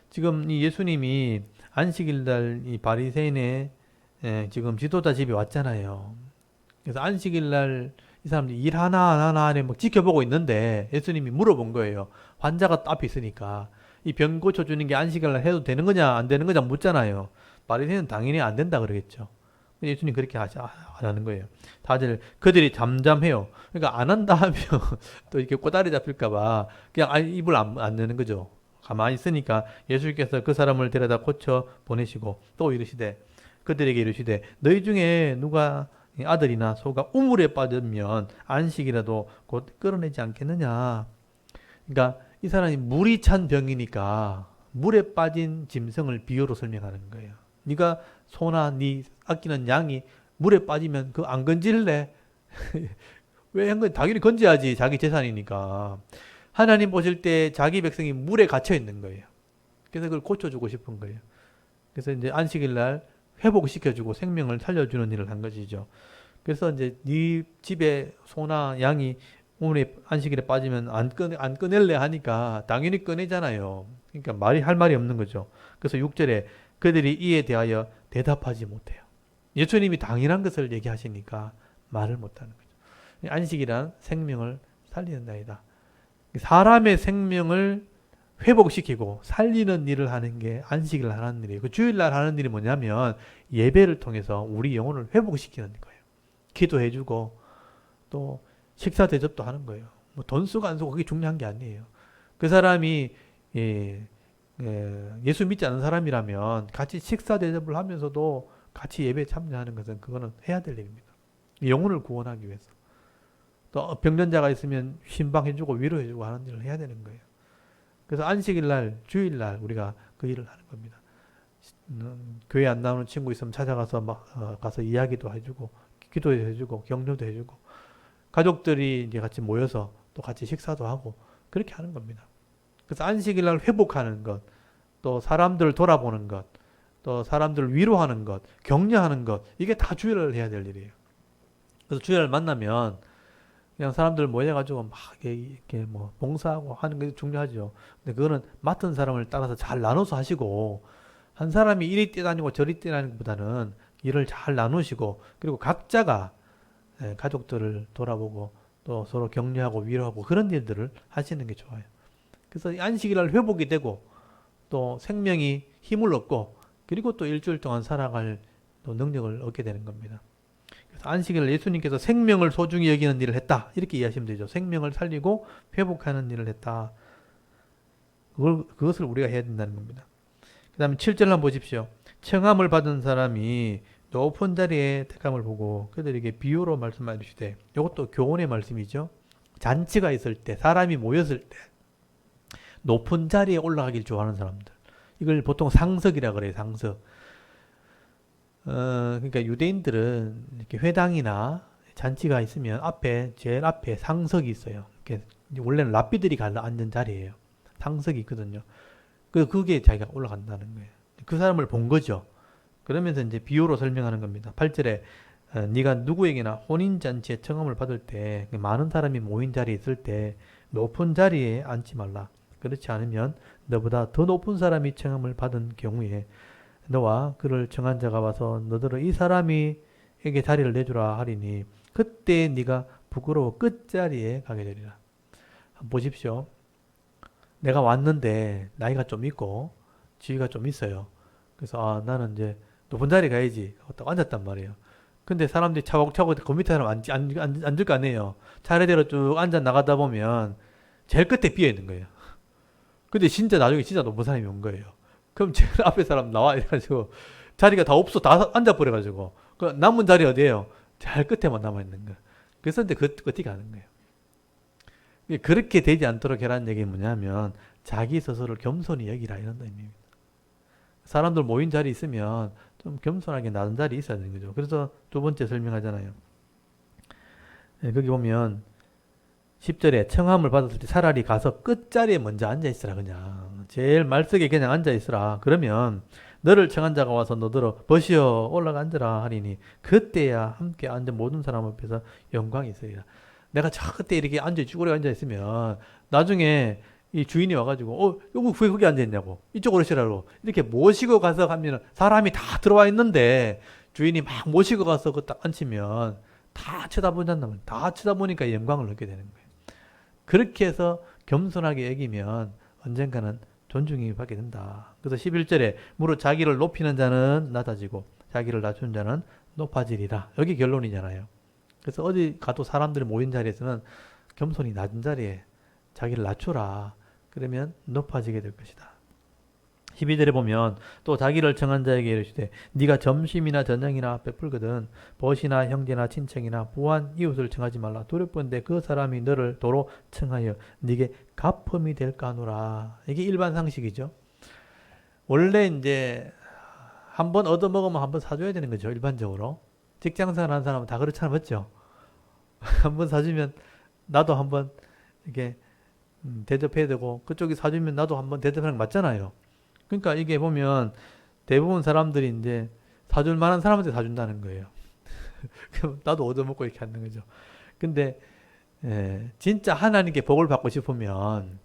지금 이 예수님이 안식일날 이 바리새인의 지금 지도자 집에 왔잖아요. 그래서 안식일날 이 사람들이 일 하나 안 하나 안에 막 지켜보고 있는데 예수님이 물어본 거예요. 환자가 앞에 있으니까 이 병 고쳐주는 게 안식일날 해도 되는 거냐 안 되는 거냐 묻잖아요. 바리새인은 당연히 안 된다 그러겠죠. 예수님 그렇게 하는 거예요. 다들 그들이 잠잠해요. 그러니까 안 한다 하면 또 이렇게 꼬다리 잡힐까봐 그냥 입을 안 내는 거죠. 가만히 있으니까 예수께서 그 사람을 데려다 고쳐 보내시고 또 이르시되 그들에게 이르시되 너희 중에 누가 아들이나 소가 우물에 빠지면 안식이라도 곧 끌어내지 않겠느냐. 그러니까 이 사람이 물이 찬 병이니까 물에 빠진 짐승을 비유로 설명하는 거예요. 네가 소나 네 아끼는 양이 물에 빠지면 그 안 건질래? 왜 한 건 당연히 건져야지. 자기 재산이니까. 하나님 보실 때 자기 백성이 물에 갇혀 있는 거예요. 그래서 그걸 고쳐주고 싶은 거예요. 그래서 이제 안식일 날 회복시켜주고 생명을 살려주는 일을 한 것이죠. 그래서 이제 네 집에 소나 양이 오늘 안식일에 빠지면 안 꺼낼래 하니까 당연히 꺼내잖아요. 그러니까 할 말이 없는 거죠. 그래서 6절에 그들이 이에 대하여 대답하지 못해요. 예수님이 당연한 것을 얘기하시니까 말을 못하는 거죠. 안식이란 생명을 살리는 날이다. 사람의 생명을 회복시키고 살리는 일을 하는 게 안식일 하는 일이에요. 그 주일날 하는 일이 뭐냐면 예배를 통해서 우리 영혼을 회복시키는 거예요. 기도해주고 또 식사 대접도 하는 거예요. 뭐 돈 쓰고 안 쓰고 그게 중요한 게 아니에요. 그 사람이 예수 믿지 않는 사람이라면 같이 식사 대접을 하면서도 같이 예배에 참여하는 것은 그거는 해야 될 일입니다. 영혼을 구원하기 위해서. 또 병전자가 있으면 신방해주고 위로해주고 하는 일을 해야 되는 거예요. 그래서 안식일날, 주일날 우리가 그 일을 하는 겁니다. 교회 안 나오는 친구 있으면 찾아가서 가서 이야기도 해주고 기도도 해주고 격려도 해주고 가족들이 이제 같이 모여서 또 같이 식사도 하고 그렇게 하는 겁니다. 그래서 안식일날 회복하는 것 또 사람들을 돌아보는 것, 또 사람들을 위로하는 것, 격려하는 것, 이게 다 주일을 해야 될 일이에요. 그래서 주일을 만나면 그냥 사람들 모여가지고 막 이렇게 뭐 봉사하고 하는 게 중요하죠. 근데 그거는 맡은 사람을 따라서 잘 나눠서 하시고, 한 사람이 이리 뛰다니고 저리 뛰다니는 것보다는 일을 잘 나누시고, 그리고 각자가 가족들을 돌아보고 또 서로 격려하고 위로하고 그런 일들을 하시는 게 좋아요. 그래서 안식일날 회복이 되고 또 생명이 힘을 얻고, 그리고 또 일주일 동안 살아갈 또 능력을 얻게 되는 겁니다. 그래서 안식일을 예수님께서 생명을 소중히 여기는 일을 했다, 이렇게 이해하시면 되죠. 생명을 살리고 회복하는 일을 했다. 그것을 우리가 해야 된다는 겁니다. 그 다음에 7절 한번 보십시오. 청함을 받은 사람이 높은 자리에 택함을 보고 그들에게 비유로 말씀하여 주시되, 이것도 교훈의 말씀이죠. 잔치가 있을 때, 사람이 모였을 때 높은 자리에 올라가길 좋아하는 사람들, 이걸 보통 상석이라 그래요. 상석. 그러니까 유대인들은 이렇게 회당이나 잔치가 있으면 제일 앞에 상석이 있어요. 이렇게 원래는 랍비들이 앉은 자리예요. 상석이 있거든요. 그게 자기가 올라간다는 거예요. 그 사람을 본 거죠. 그러면서 이제 비유로 설명하는 겁니다. 8절에 네가 누구에게나 혼인잔치에 청함을 받을 때, 많은 사람이 모인 자리에 있을 때 높은 자리에 앉지 말라. 그렇지 않으면 너보다 더 높은 사람이 청함을 받은 경우에 너와 그를 청한 자가 와서 너더러 이 사람이 에게 자리를 내주라 하리니 그때 네가 부끄러워 끝자리에 가게 되리라. 한번 보십시오. 내가 왔는데 나이가 좀 있고 지위가 좀 있어요. 그래서 나는 이제 높은 자리에 가야지 딱 앉았단 말이에요. 근데 사람들이 차곡차곡 그 밑에 사람 앉을 거 아니에요. 차례대로 쭉 앉아 나가다 보면 제일 끝에 비어 있는 거예요. 근데 진짜 나중에 진짜 높은 사람이 온 거예요. 그럼 제일 앞에 사람 나와 이래가지고 자리가 다 없어, 다 앉아버려가지고 그 남은 자리 어디에요? 제일 끝에만 남아 있는 거. 그래서 이제 어떻게 하는 거예요? 그렇게 되지 않도록 해라는 얘기는 뭐냐면 자기 스스로를 겸손히 여기라, 이런 의미입니다. 사람들 모인 자리 있으면 좀 겸손하게 낮은 자리 있어야 되는 거죠. 그래서 두 번째 설명하잖아요. 거기 보면 10절에 청함을 받았을 때 차라리 가서 끝자리에 먼저 앉아있으라. 그냥 제일 말석에 그냥 앉아있으라. 그러면 너를 청한 자가 와서 너더러 버시어 올라가 앉으라 하리니 그때야 함께 앉은 모든 사람 앞에서 영광이 있으리라. 내가 저 그때 이렇게 쭈그려 앉아있으면 나중에 이 주인이 와가지고 요거 왜 거기 앉아있냐고, 이쪽으로 오시라고 이렇게 모시고 가서 하면 사람이 다 들어와 있는데 주인이 막 모시고 가서 그 딱 앉히면 다 쳐다보잖아요. 다 쳐다보니까 영광을 얻게 되는 거예요. 그렇게 해서 겸손하게 여기면 언젠가는 존중이 받게 된다. 그래서 11절에 무릇 자기를 높이는 자는 낮아지고 자기를 낮추는 자는 높아지리라. 여기 결론이잖아요. 그래서 어디 가도 사람들이 모인 자리에서는 겸손히 낮은 자리에 자기를 낮춰라. 그러면 높아지게 될 것이다. 12절에 보면 또 자기를 청한 자에게 이르시되 네가 점심이나 저녁이나 베풀거든 벗이나 형제나 친척이나 부한 이웃을 청하지 말라. 두렵건대 그 사람이 너를 도로 청하여 네게 갚음이 될까 하노라. 이게 일반 상식이죠. 원래 이제 한번 얻어먹으면 한번 사줘야 되는 거죠. 일반적으로 직장생활 하는 사람은 다 그렇잖아요. 맞죠? 한번 사주면 나도 한번 이렇게 대접해야 되고, 그쪽이 사주면 나도 한번 대접하는 거 맞잖아요. 그러니까 이게 보면 대부분 사람들이 이제 사줄 만한 사람한테 사준다는 거예요. 그럼 나도 얻어먹고 이렇게 하는 거죠. 근데 진짜 하나님께 복을 받고 싶으면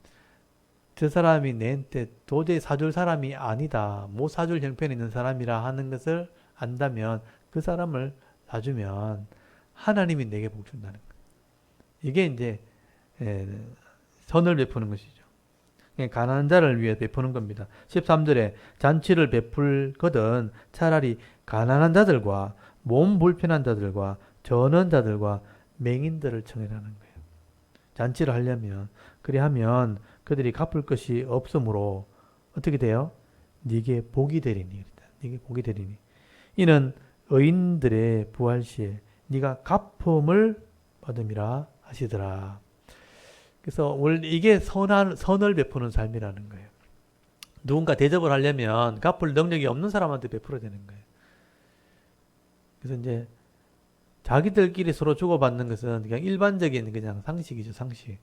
저 사람이 내한테 도저히 사줄 사람이 아니다, 못 사줄 형편이 있는 사람이라 하는 것을 안다면 그 사람을 사주면 하나님이 내게 복 준다는 거예요. 이게 이제 선을 베푸는 것이죠. 가난한 자를 위해 베푸는 겁니다. 13절에 잔치를 베풀거든 차라리 가난한 자들과 몸 불편한 자들과 저는 자들과 맹인들을 청해라는 거예요. 잔치를 하려면 그리하면 그들이 갚을 것이 없으므로 어떻게 돼요? 네게 복이 되리니. 네게 복이 되리니. 이는 의인들의 부활 시에 네가 갚음을 받음이라 하시더라. 그래서 원래 이게 선을 베푸는 삶이라는 거예요. 누군가 대접을 하려면 갚을 능력이 없는 사람한테 베풀어야 되는 거예요. 그래서 이제 자기들끼리 서로 주고받는 것은 그냥 일반적인 그냥 상식이죠, 상식.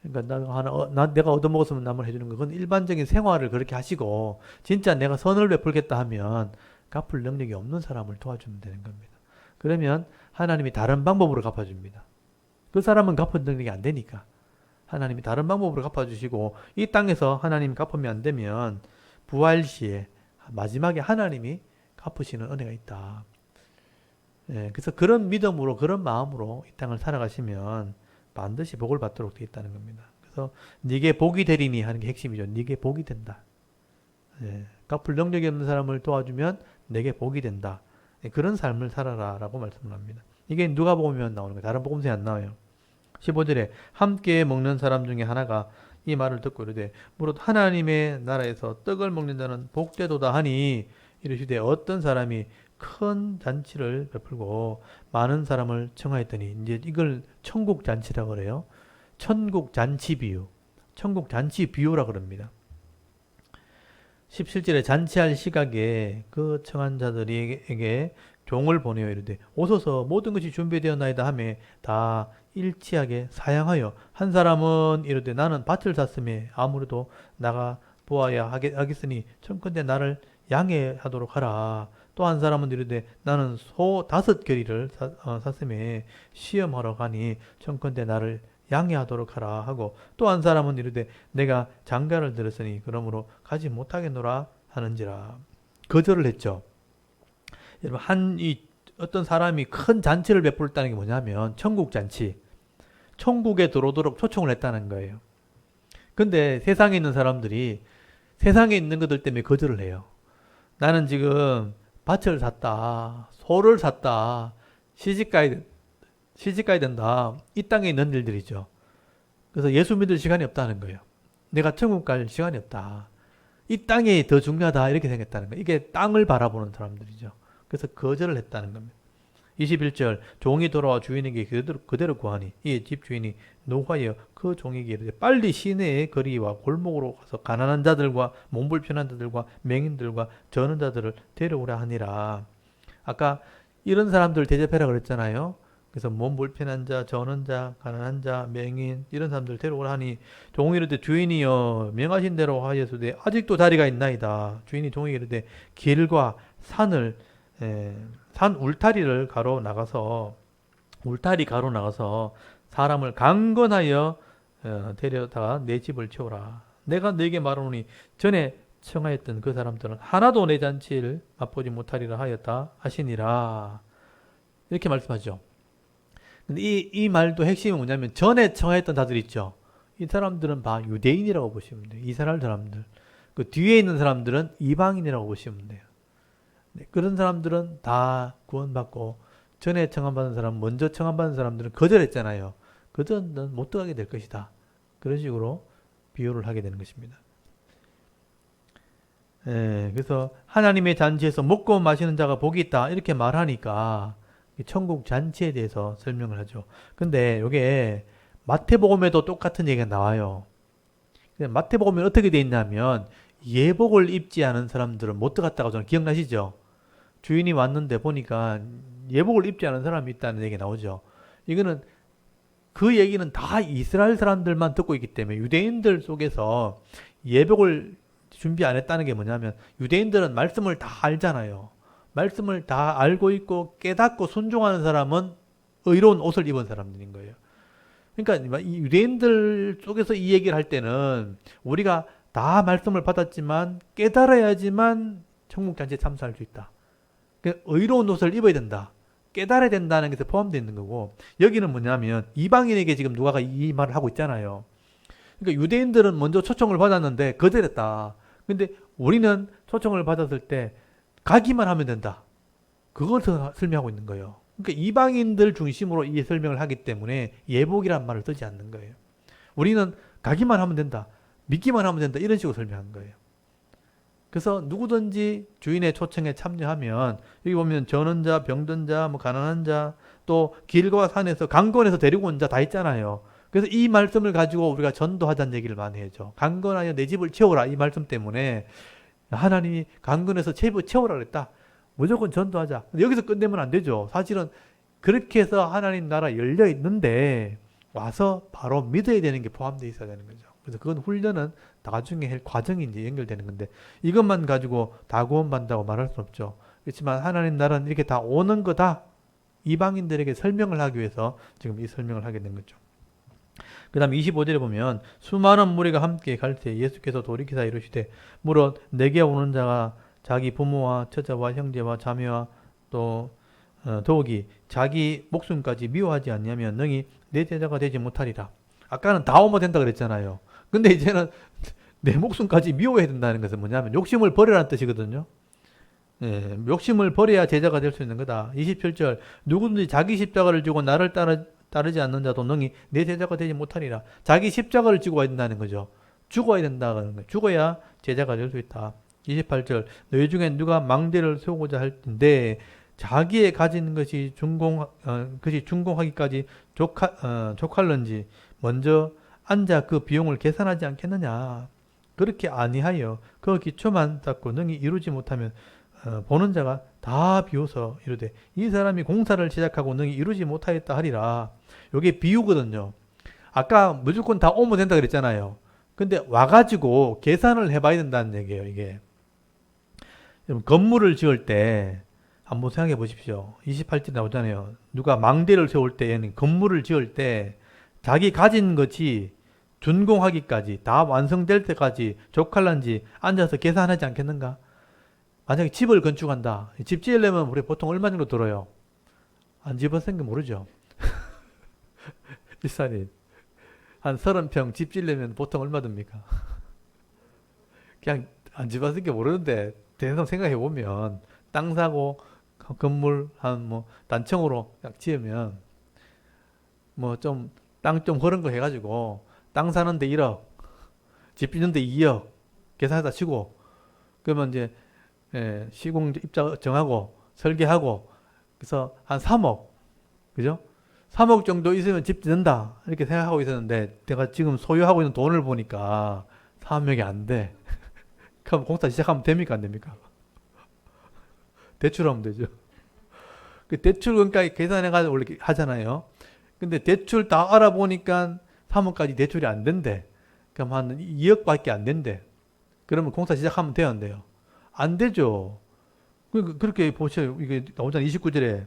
그러니까 내가 얻어먹었으면 남을 해주는 거. 그건 일반적인 생활을 그렇게 하시고, 진짜 내가 선을 베풀겠다 하면 갚을 능력이 없는 사람을 도와주면 되는 겁니다. 그러면 하나님이 다른 방법으로 갚아줍니다. 그 사람은 갚을 능력이 안 되니까. 하나님이 다른 방법으로 갚아주시고, 이 땅에서 하나님이 갚으면 안 되면 부활 시에 마지막에 하나님이 갚으시는 은혜가 있다. 예, 그래서 그런 믿음으로, 그런 마음으로 이 땅을 살아가시면 반드시 복을 받도록 되어 있다는 겁니다. 그래서 네게 복이 되리니 하는 게 핵심이죠. 네게 복이 된다. 예, 갚을 능력이 없는 사람을 도와주면 내게 복이 된다. 예, 그런 삶을 살아라 라고 말씀을 합니다. 이게 누가복음에 나오는 거예요. 다른 복음서에 안 나와요. 15절에 함께 먹는 사람 중에 하나가 이 말을 듣고 이르되 무릇 하나님의 나라에서 떡을 먹는 자는 복되도다 하니 이르시되 어떤 사람이 큰 잔치를 베풀고 많은 사람을 청하였더니 이제 이걸 천국 잔치라고 그래요. 천국 잔치 비유. 천국 잔치 비유라 그럽니다. 17절에 잔치할 시각에 그 청한 자들에게 종을 보내어 이르되 오소서 모든 것이 준비되었나이다 하매 다 일치하게 사양하여 한 사람은 이르되 나는 밭을 샀음에 아무래도 나가 보아야 하겠으니 청컨대 나를 양해하도록 하라. 또 한 사람은 이르되 나는 소 5겨리를 샀음에 시험하러 가니 청컨대 나를 양해하도록 하라 하고 또 한 사람은 이르되 내가 장가를 들었으니 그러므로 가지 못하겠노라 하는지라. 거절을 했죠. 여러분 어떤 사람이 큰 잔치를 베풀었다는 게 뭐냐면 천국 잔치, 천국에 들어오도록 초청을 했다는 거예요. 근데 세상에 있는 사람들이 세상에 있는 것들 때문에 거절을 해요. 나는 지금 밭을 샀다, 소를 샀다, 시집가야 된다. 이 땅에 있는 일들이죠. 그래서 예수 믿을 시간이 없다는 거예요. 내가 천국 갈 시간이 없다. 이 땅이 더 중요하다 이렇게 생겼다는 거예요. 이게 땅을 바라보는 사람들이죠. 그래서 거절을 했다는 겁니다. 21절 종이 돌아와 주인에게 그대로 구하니 이에 집 주인이 노하여 그 종에게 이르되 빨리 시내의 거리와 골목으로 가서 가난한 자들과 몸불편한 자들과 맹인들과 저는 자들을 데려오라 하니라. 아까 이런 사람들 대접해라 그랬잖아요. 그래서 몸 불편한 자, 저는 자, 가난한 자, 맹인 이런 사람들 데려오라 하니 종이 이르되 주인이여 명하신 대로 하였으되 아직도 자리가 있나이다. 주인이 종에게 이르되 길과 산을 산 울타리를 울타리 가로 나가서 사람을 강건하여 데려다가 내 집을 채우라. 내가 너에게 말하노니 전에 청하였던 그 사람들은 하나도 내 잔치를 맛보지 못하리라 하였다 하시니라. 이렇게 말씀하죠. 근데 이 말도 핵심이 뭐냐면 전에 청하였던 자들 있죠. 이 사람들은 다 유대인이라고 보시면 돼요. 이스라엘 사람들. 그 뒤에 있는 사람들은 이방인이라고 보시면 돼요. 네, 그런 사람들은 다 구원받고 전에 청함받은 사람, 먼저 청함받은 사람들은 거절했잖아요. 그들은 못 들어가게 될 것이다. 그런 식으로 비유를 하게 되는 것입니다. 그래서 하나님의 잔치에서 먹고 마시는 자가 복이 있다 이렇게 말하니까 천국 잔치에 대해서 설명을 하죠. 근데 이게 마태복음에도 똑같은 얘기가 나와요. 마태복음에 어떻게 돼 있냐면 예복을 입지 않은 사람들은 못 들어갔다고 저는 기억나시죠? 주인이 왔는데 보니까 예복을 입지 않은 사람이 있다는 얘기가 나오죠. 이거는 그 얘기는 다 이스라엘 사람들만 듣고 있기 때문에 유대인들 속에서 예복을 준비 안 했다는 게 뭐냐면 유대인들은 말씀을 다 알잖아요. 말씀을 다 알고 있고 깨닫고 순종하는 사람은 의로운 옷을 입은 사람들인 거예요. 그러니까 이 유대인들 속에서 이 얘기를 할 때는 우리가 다 말씀을 받았지만 깨달아야지만 천국잔치에 참석할 수 있다. 그러니까 의로운 옷을 입어야 된다. 깨달아야 된다는 것에 포함되어 있는 거고 여기는 뭐냐면 이방인에게 지금 누가가 이 말을 하고 있잖아요. 그러니까 유대인들은 먼저 초청을 받았는데 거절했다. 근데 우리는 초청을 받았을 때 가기만 하면 된다. 그것을 설명하고 있는 거예요. 그러니까 이방인들 중심으로 이 설명을 하기 때문에 예복이란 말을 쓰지 않는 거예요. 우리는 가기만 하면 된다. 믿기만 하면 된다. 이런 식으로 설명한 거예요. 그래서 누구든지 주인의 초청에 참여하면 여기 보면 저는 자, 병든 자, 뭐 가난한 자, 또 길과 산에서 강권에서 데리고 온 자 다 있잖아요. 그래서 이 말씀을 가지고 우리가 전도하자는 얘기를 많이 해죠. 강건하여 내 집을 채우라 이 말씀 때문에 하나님이 강건해서 채우라 그랬다. 무조건 전도하자. 근데 여기서 끝내면 안 되죠. 사실은 그렇게 해서 하나님 나라 열려 있는데 와서 바로 믿어야 되는 게 포함되어 있어야 되는 거죠. 그래서 그건 훈련은 나중에 할 과정이 이제 연결되는 건데 이것만 가지고 다 구원받는다고 말할 수는 없죠. 그렇지만 하나님 나라는 이렇게 다 오는 거다. 이방인들에게 설명을 하기 위해서 지금 이 설명을 하게 된 거죠. 그 다음 25절에 보면 수많은 무리가 함께 갈 때 예수께서 돌이키사 이르시되 물어 내게 오는 자가 자기 부모와 처자와 형제와 자매와 또 더욱이 자기 목숨까지 미워하지 않냐면 너희 내 제자가 되지 못하리라. 아까는 다 오면 된다 그랬잖아요. 근데 이제는 내 목숨까지 미워해야 된다는 것은 뭐냐면 욕심을 버리라는 뜻이거든요. 예, 욕심을 버려야 제자가 될 수 있는 거다. 27절 누구든지 자기 십자가를 지고 나를 따르지 않는 자도 능히 내 제자가 되지 못하리라. 자기 십자가를 지고 와야 된다는 거죠. 죽어야 된다는 거예요. 죽어야 제자가 될 수 있다. 28절 너희 중에 누가 망대를 세우고자 할 텐데 자기의 가진 것이 것이 준공하기까지 족할런지 먼저 앉아 그 비용을 계산하지 않겠느냐. 그렇게 아니하여 그 기초만 닦고 능히 이루지 못하면 보는 자가 다 비웃어 이르되 이 사람이 공사를 시작하고 능히 이루지 못하였다 하리라. 이게 비유거든요. 아까 무조건 다 오면 된다 그랬잖아요. 근데 와가지고 계산을 해봐야 된다는 얘기예요. 이게 여러분 건물을 지을 때 한번 생각해 보십시오. 28절 나오잖아요. 누가 망대를 세울 때 건물을 지을 때 자기 가진 것이 준공하기까지 다 완성될 때까지 족할런지 앉아서 계산하지 않겠는가? 만약에 집을 건축한다. 집 지으려면 우리 보통 얼마 정도 들어요? 안 집었은 게 모르죠. 일산이 한 30평 집 지으려면 보통 얼마 듭니까? 그냥 안 집었은 게 모르는데 대충 생각해 보면 땅 사고 건물 한 뭐 단층으로 딱 지으면 뭐 좀 땅 좀 그런 거 해가지고 땅 사는데 1억, 집 짓는데 2억 계산해다 치고 그러면 이제 시공 입자 정하고 설계하고 그래서 한 3억 그죠? 3억 정도 있으면 집 짓는다 이렇게 생각하고 있었는데 내가 지금 소유하고 있는 돈을 보니까 3억이 안 돼. 그럼 공사 시작하면 됩니까 안 됩니까? 대출하면 되죠. 그 대출금까지 계산해가지고 원래 하잖아요. 근데 대출 다 알아보니까 3억까지 대출이 안 된대. 그럼 한 2억밖에 안 된대. 그러면 공사 시작하면 돼요, 안 돼요? 안 되죠. 그렇게 보셔요. 이게 나오잖아요. 29절에.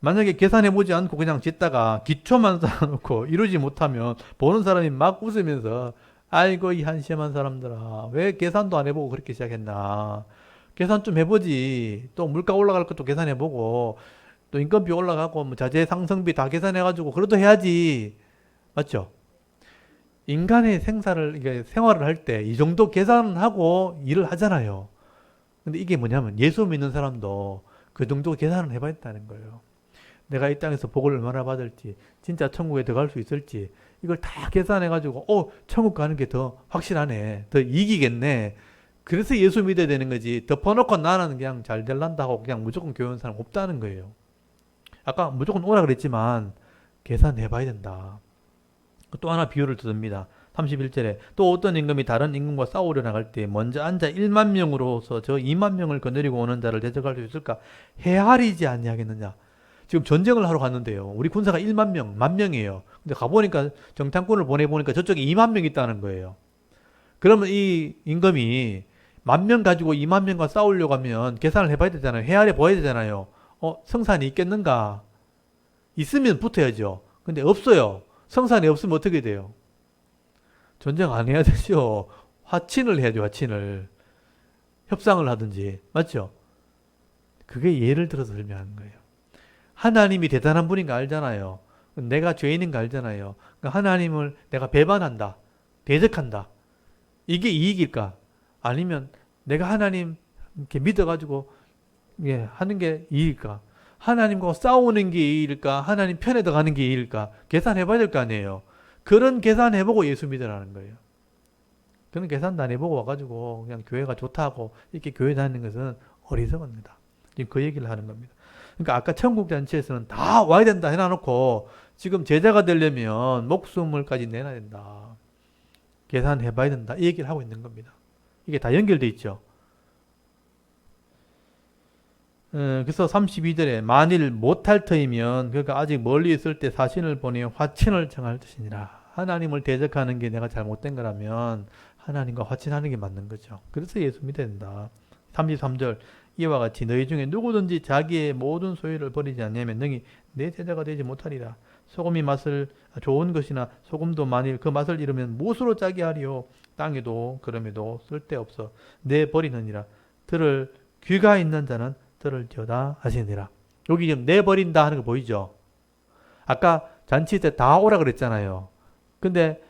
만약에 계산해보지 않고 그냥 짓다가 기초만 쌓아놓고 이루지 못하면 보는 사람이 막 웃으면서 아이고 이 한심한 사람들아 왜 계산도 안 해보고 그렇게 시작했나. 계산 좀 해보지. 또 물가 올라갈 것도 계산해보고 또 인건비 올라가고 뭐 자재 상승비 다 계산해가지고 그래도 해야지. 맞죠? 인간의 이게 생활을 할 때 이 정도 계산하고 일을 하잖아요. 근데 이게 뭐냐면 예수 믿는 사람도 그 정도 계산을 해봐야 된다는 거예요. 내가 이 땅에서 복을 얼마나 받을지, 진짜 천국에 들어갈 수 있을지, 이걸 다 계산해가지고, 천국 가는 게 더 확실하네. 더 이기겠네. 그래서 예수 믿어야 되는 거지. 덮어놓고 나는 그냥 잘 될란다 하고 그냥 무조건 교회 온 사람 없다는 거예요. 아까 무조건 오라 그랬지만, 계산해봐야 된다. 또 하나 비유를 듭니다. 31절에 또 어떤 임금이 다른 임금과 싸우려 나갈 때 먼저 앉아 1만 명으로서 저 2만 명을 거느리고 오는 자를 대적할 수 있을까? 헤아리지 아니하겠느냐. 지금 전쟁을 하러 갔는데요. 우리 군사가 1만 명, 1만 명이에요. 근데 가보니까 정탐꾼을 보내보니까 저쪽에 2만 명 있다는 거예요. 그러면 이 임금이 1만 명 가지고 2만 명과 싸우려고 하면 계산을 해봐야 되잖아요. 헤아려 봐야 되잖아요. 성산이 있겠는가? 있으면 붙어야죠. 근데 없어요. 성산이 없으면 어떻게 돼요? 전쟁 안 해야 되죠. 화친을 해야죠, 화친을. 협상을 하든지. 맞죠? 그게 예를 들어서 설명하는 거예요. 하나님이 대단한 분인 거 알잖아요. 내가 죄인인 거 알잖아요. 그러니까 하나님을 내가 배반한다. 대적한다. 이게 이익일까? 아니면 내가 하나님 이렇게 믿어가지고 하는 게 이익일까? 하나님과 싸우는 게 이익일까? 하나님 편에 들어가는 게 이익일까? 계산해봐야 될 거 아니에요. 그런 계산해보고 예수 믿으라는 거예요. 그런 계산도 안 해보고 와가지고 그냥 교회가 좋다고 이렇게 교회 다니는 것은 어리석습니다. 지금 그 얘기를 하는 겁니다. 그러니까 아까 천국잔치에서는 다 와야 된다 해놔놓고 지금 제자가 되려면 목숨을까지 내놔야 된다. 계산해봐야 된다. 이 얘기를 하고 있는 겁니다. 이게 다 연결돼 있죠. 그래서 32절에 만일 못할 터이면 그러니까 아직 멀리 있을 때 사신을 보내 화친을 청할 것이니라. 하나님을 대적하는 게 내가 잘못된 거라면 하나님과 화친하는 게 맞는 거죠. 그래서 예수 믿어야 된다. 33절 이와 같이 너희 중에 누구든지 자기의 모든 소유를 버리지 않냐면 능히 내 제자가 되지 못하리라. 소금이 맛을 좋은 것이나 소금도 만일 그 맛을 잃으면 무엇으로 짜게 하리요. 땅에도 그럼에도 쓸데없어 내 버리느니라. 들을 귀가 있는 자는 들을지어다 하시니라. 여기 지금 내버린다 하는 거 보이죠? 아까 잔치 때 다 오라 그랬잖아요. 근데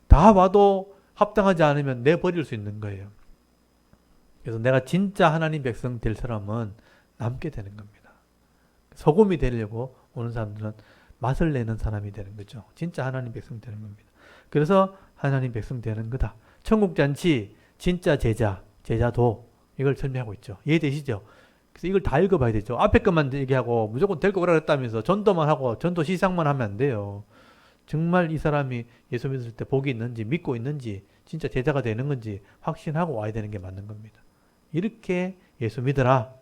다 와도 합당하지 않으면 내버릴 수 있는 거예요. 그래서 내가 진짜 하나님 백성 될 사람은 남게 되는 겁니다. 소금이 되려고 오는 사람들은 맛을 내는 사람이 되는 거죠. 진짜 하나님 백성 되는 겁니다. 그래서 하나님 백성 되는 거다. 천국 잔치, 진짜 제자, 제자도 이걸 설명하고 있죠. 이해되시죠? 그래서 이걸 다 읽어봐야 되죠. 앞에 것만 얘기하고 무조건 될 거 오라 그랬다면서 전도만 하고 전도 시상만 하면 안 돼요. 정말 이 사람이 예수 믿을 때 복이 있는지 믿고 있는지 진짜 제자가 되는 건지 확신하고 와야 되는 게 맞는 겁니다. 이렇게 예수 믿어라.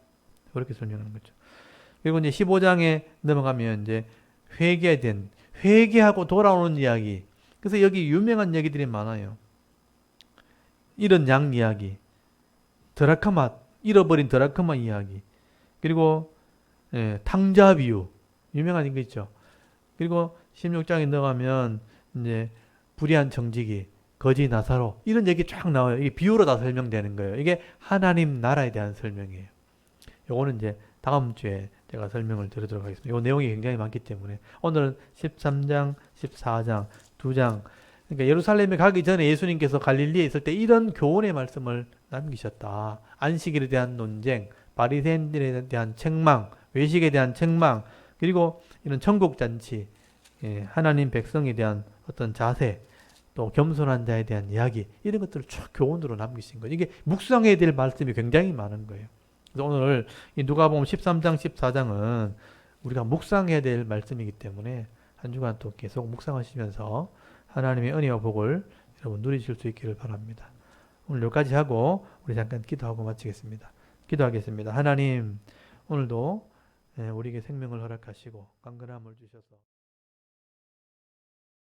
그렇게 설명하는 거죠. 그리고 이제 15장에 넘어가면 이제 회개하고 돌아오는 이야기. 그래서 여기 유명한 얘기들이 많아요. 잃은 양 이야기, 드라크마, 잃어버린 드라크마 이야기, 그리고 탕자 비유, 유명한 거 있죠. 그리고 16장에 넘어가면 이제 불의한 청지기, 거지 나사로 이런 얘기 쫙 나와요. 이게 비유로 다 설명되는 거예요. 이게 하나님 나라에 대한 설명이에요. 요거는 이제 다음 주에 제가 설명을 드리도록 하겠습니다. 이 내용이 굉장히 많기 때문에 오늘은 13장, 14장, 2장 그러니까 예루살렘에 가기 전에 예수님께서 갈릴리에 있을 때 이런 교훈의 말씀을 남기셨다. 안식일에 대한 논쟁, 바리새인들에 대한 책망, 외식에 대한 책망, 그리고 이런 천국 잔치, 하나님 백성에 대한 어떤 자세, 또 겸손한 자에 대한 이야기 이런 것들을 쭉 교훈으로 남기신 거예요. 이게 묵상해야 될 말씀이 굉장히 많은 거예요. 그래서 오늘 이 누가복음 13장, 14장은 우리가 묵상해야 될 말씀이기 때문에 한 주간 또 계속 묵상하시면서 하나님의 은혜와 복을 여러분 누리실 수 있기를 바랍니다. 오늘 여기까지 하고 우리 잠깐 기도하고 마치겠습니다. 기도하겠습니다. 하나님 오늘도 우리에게 생명을 허락하시고 강건함을 주셔서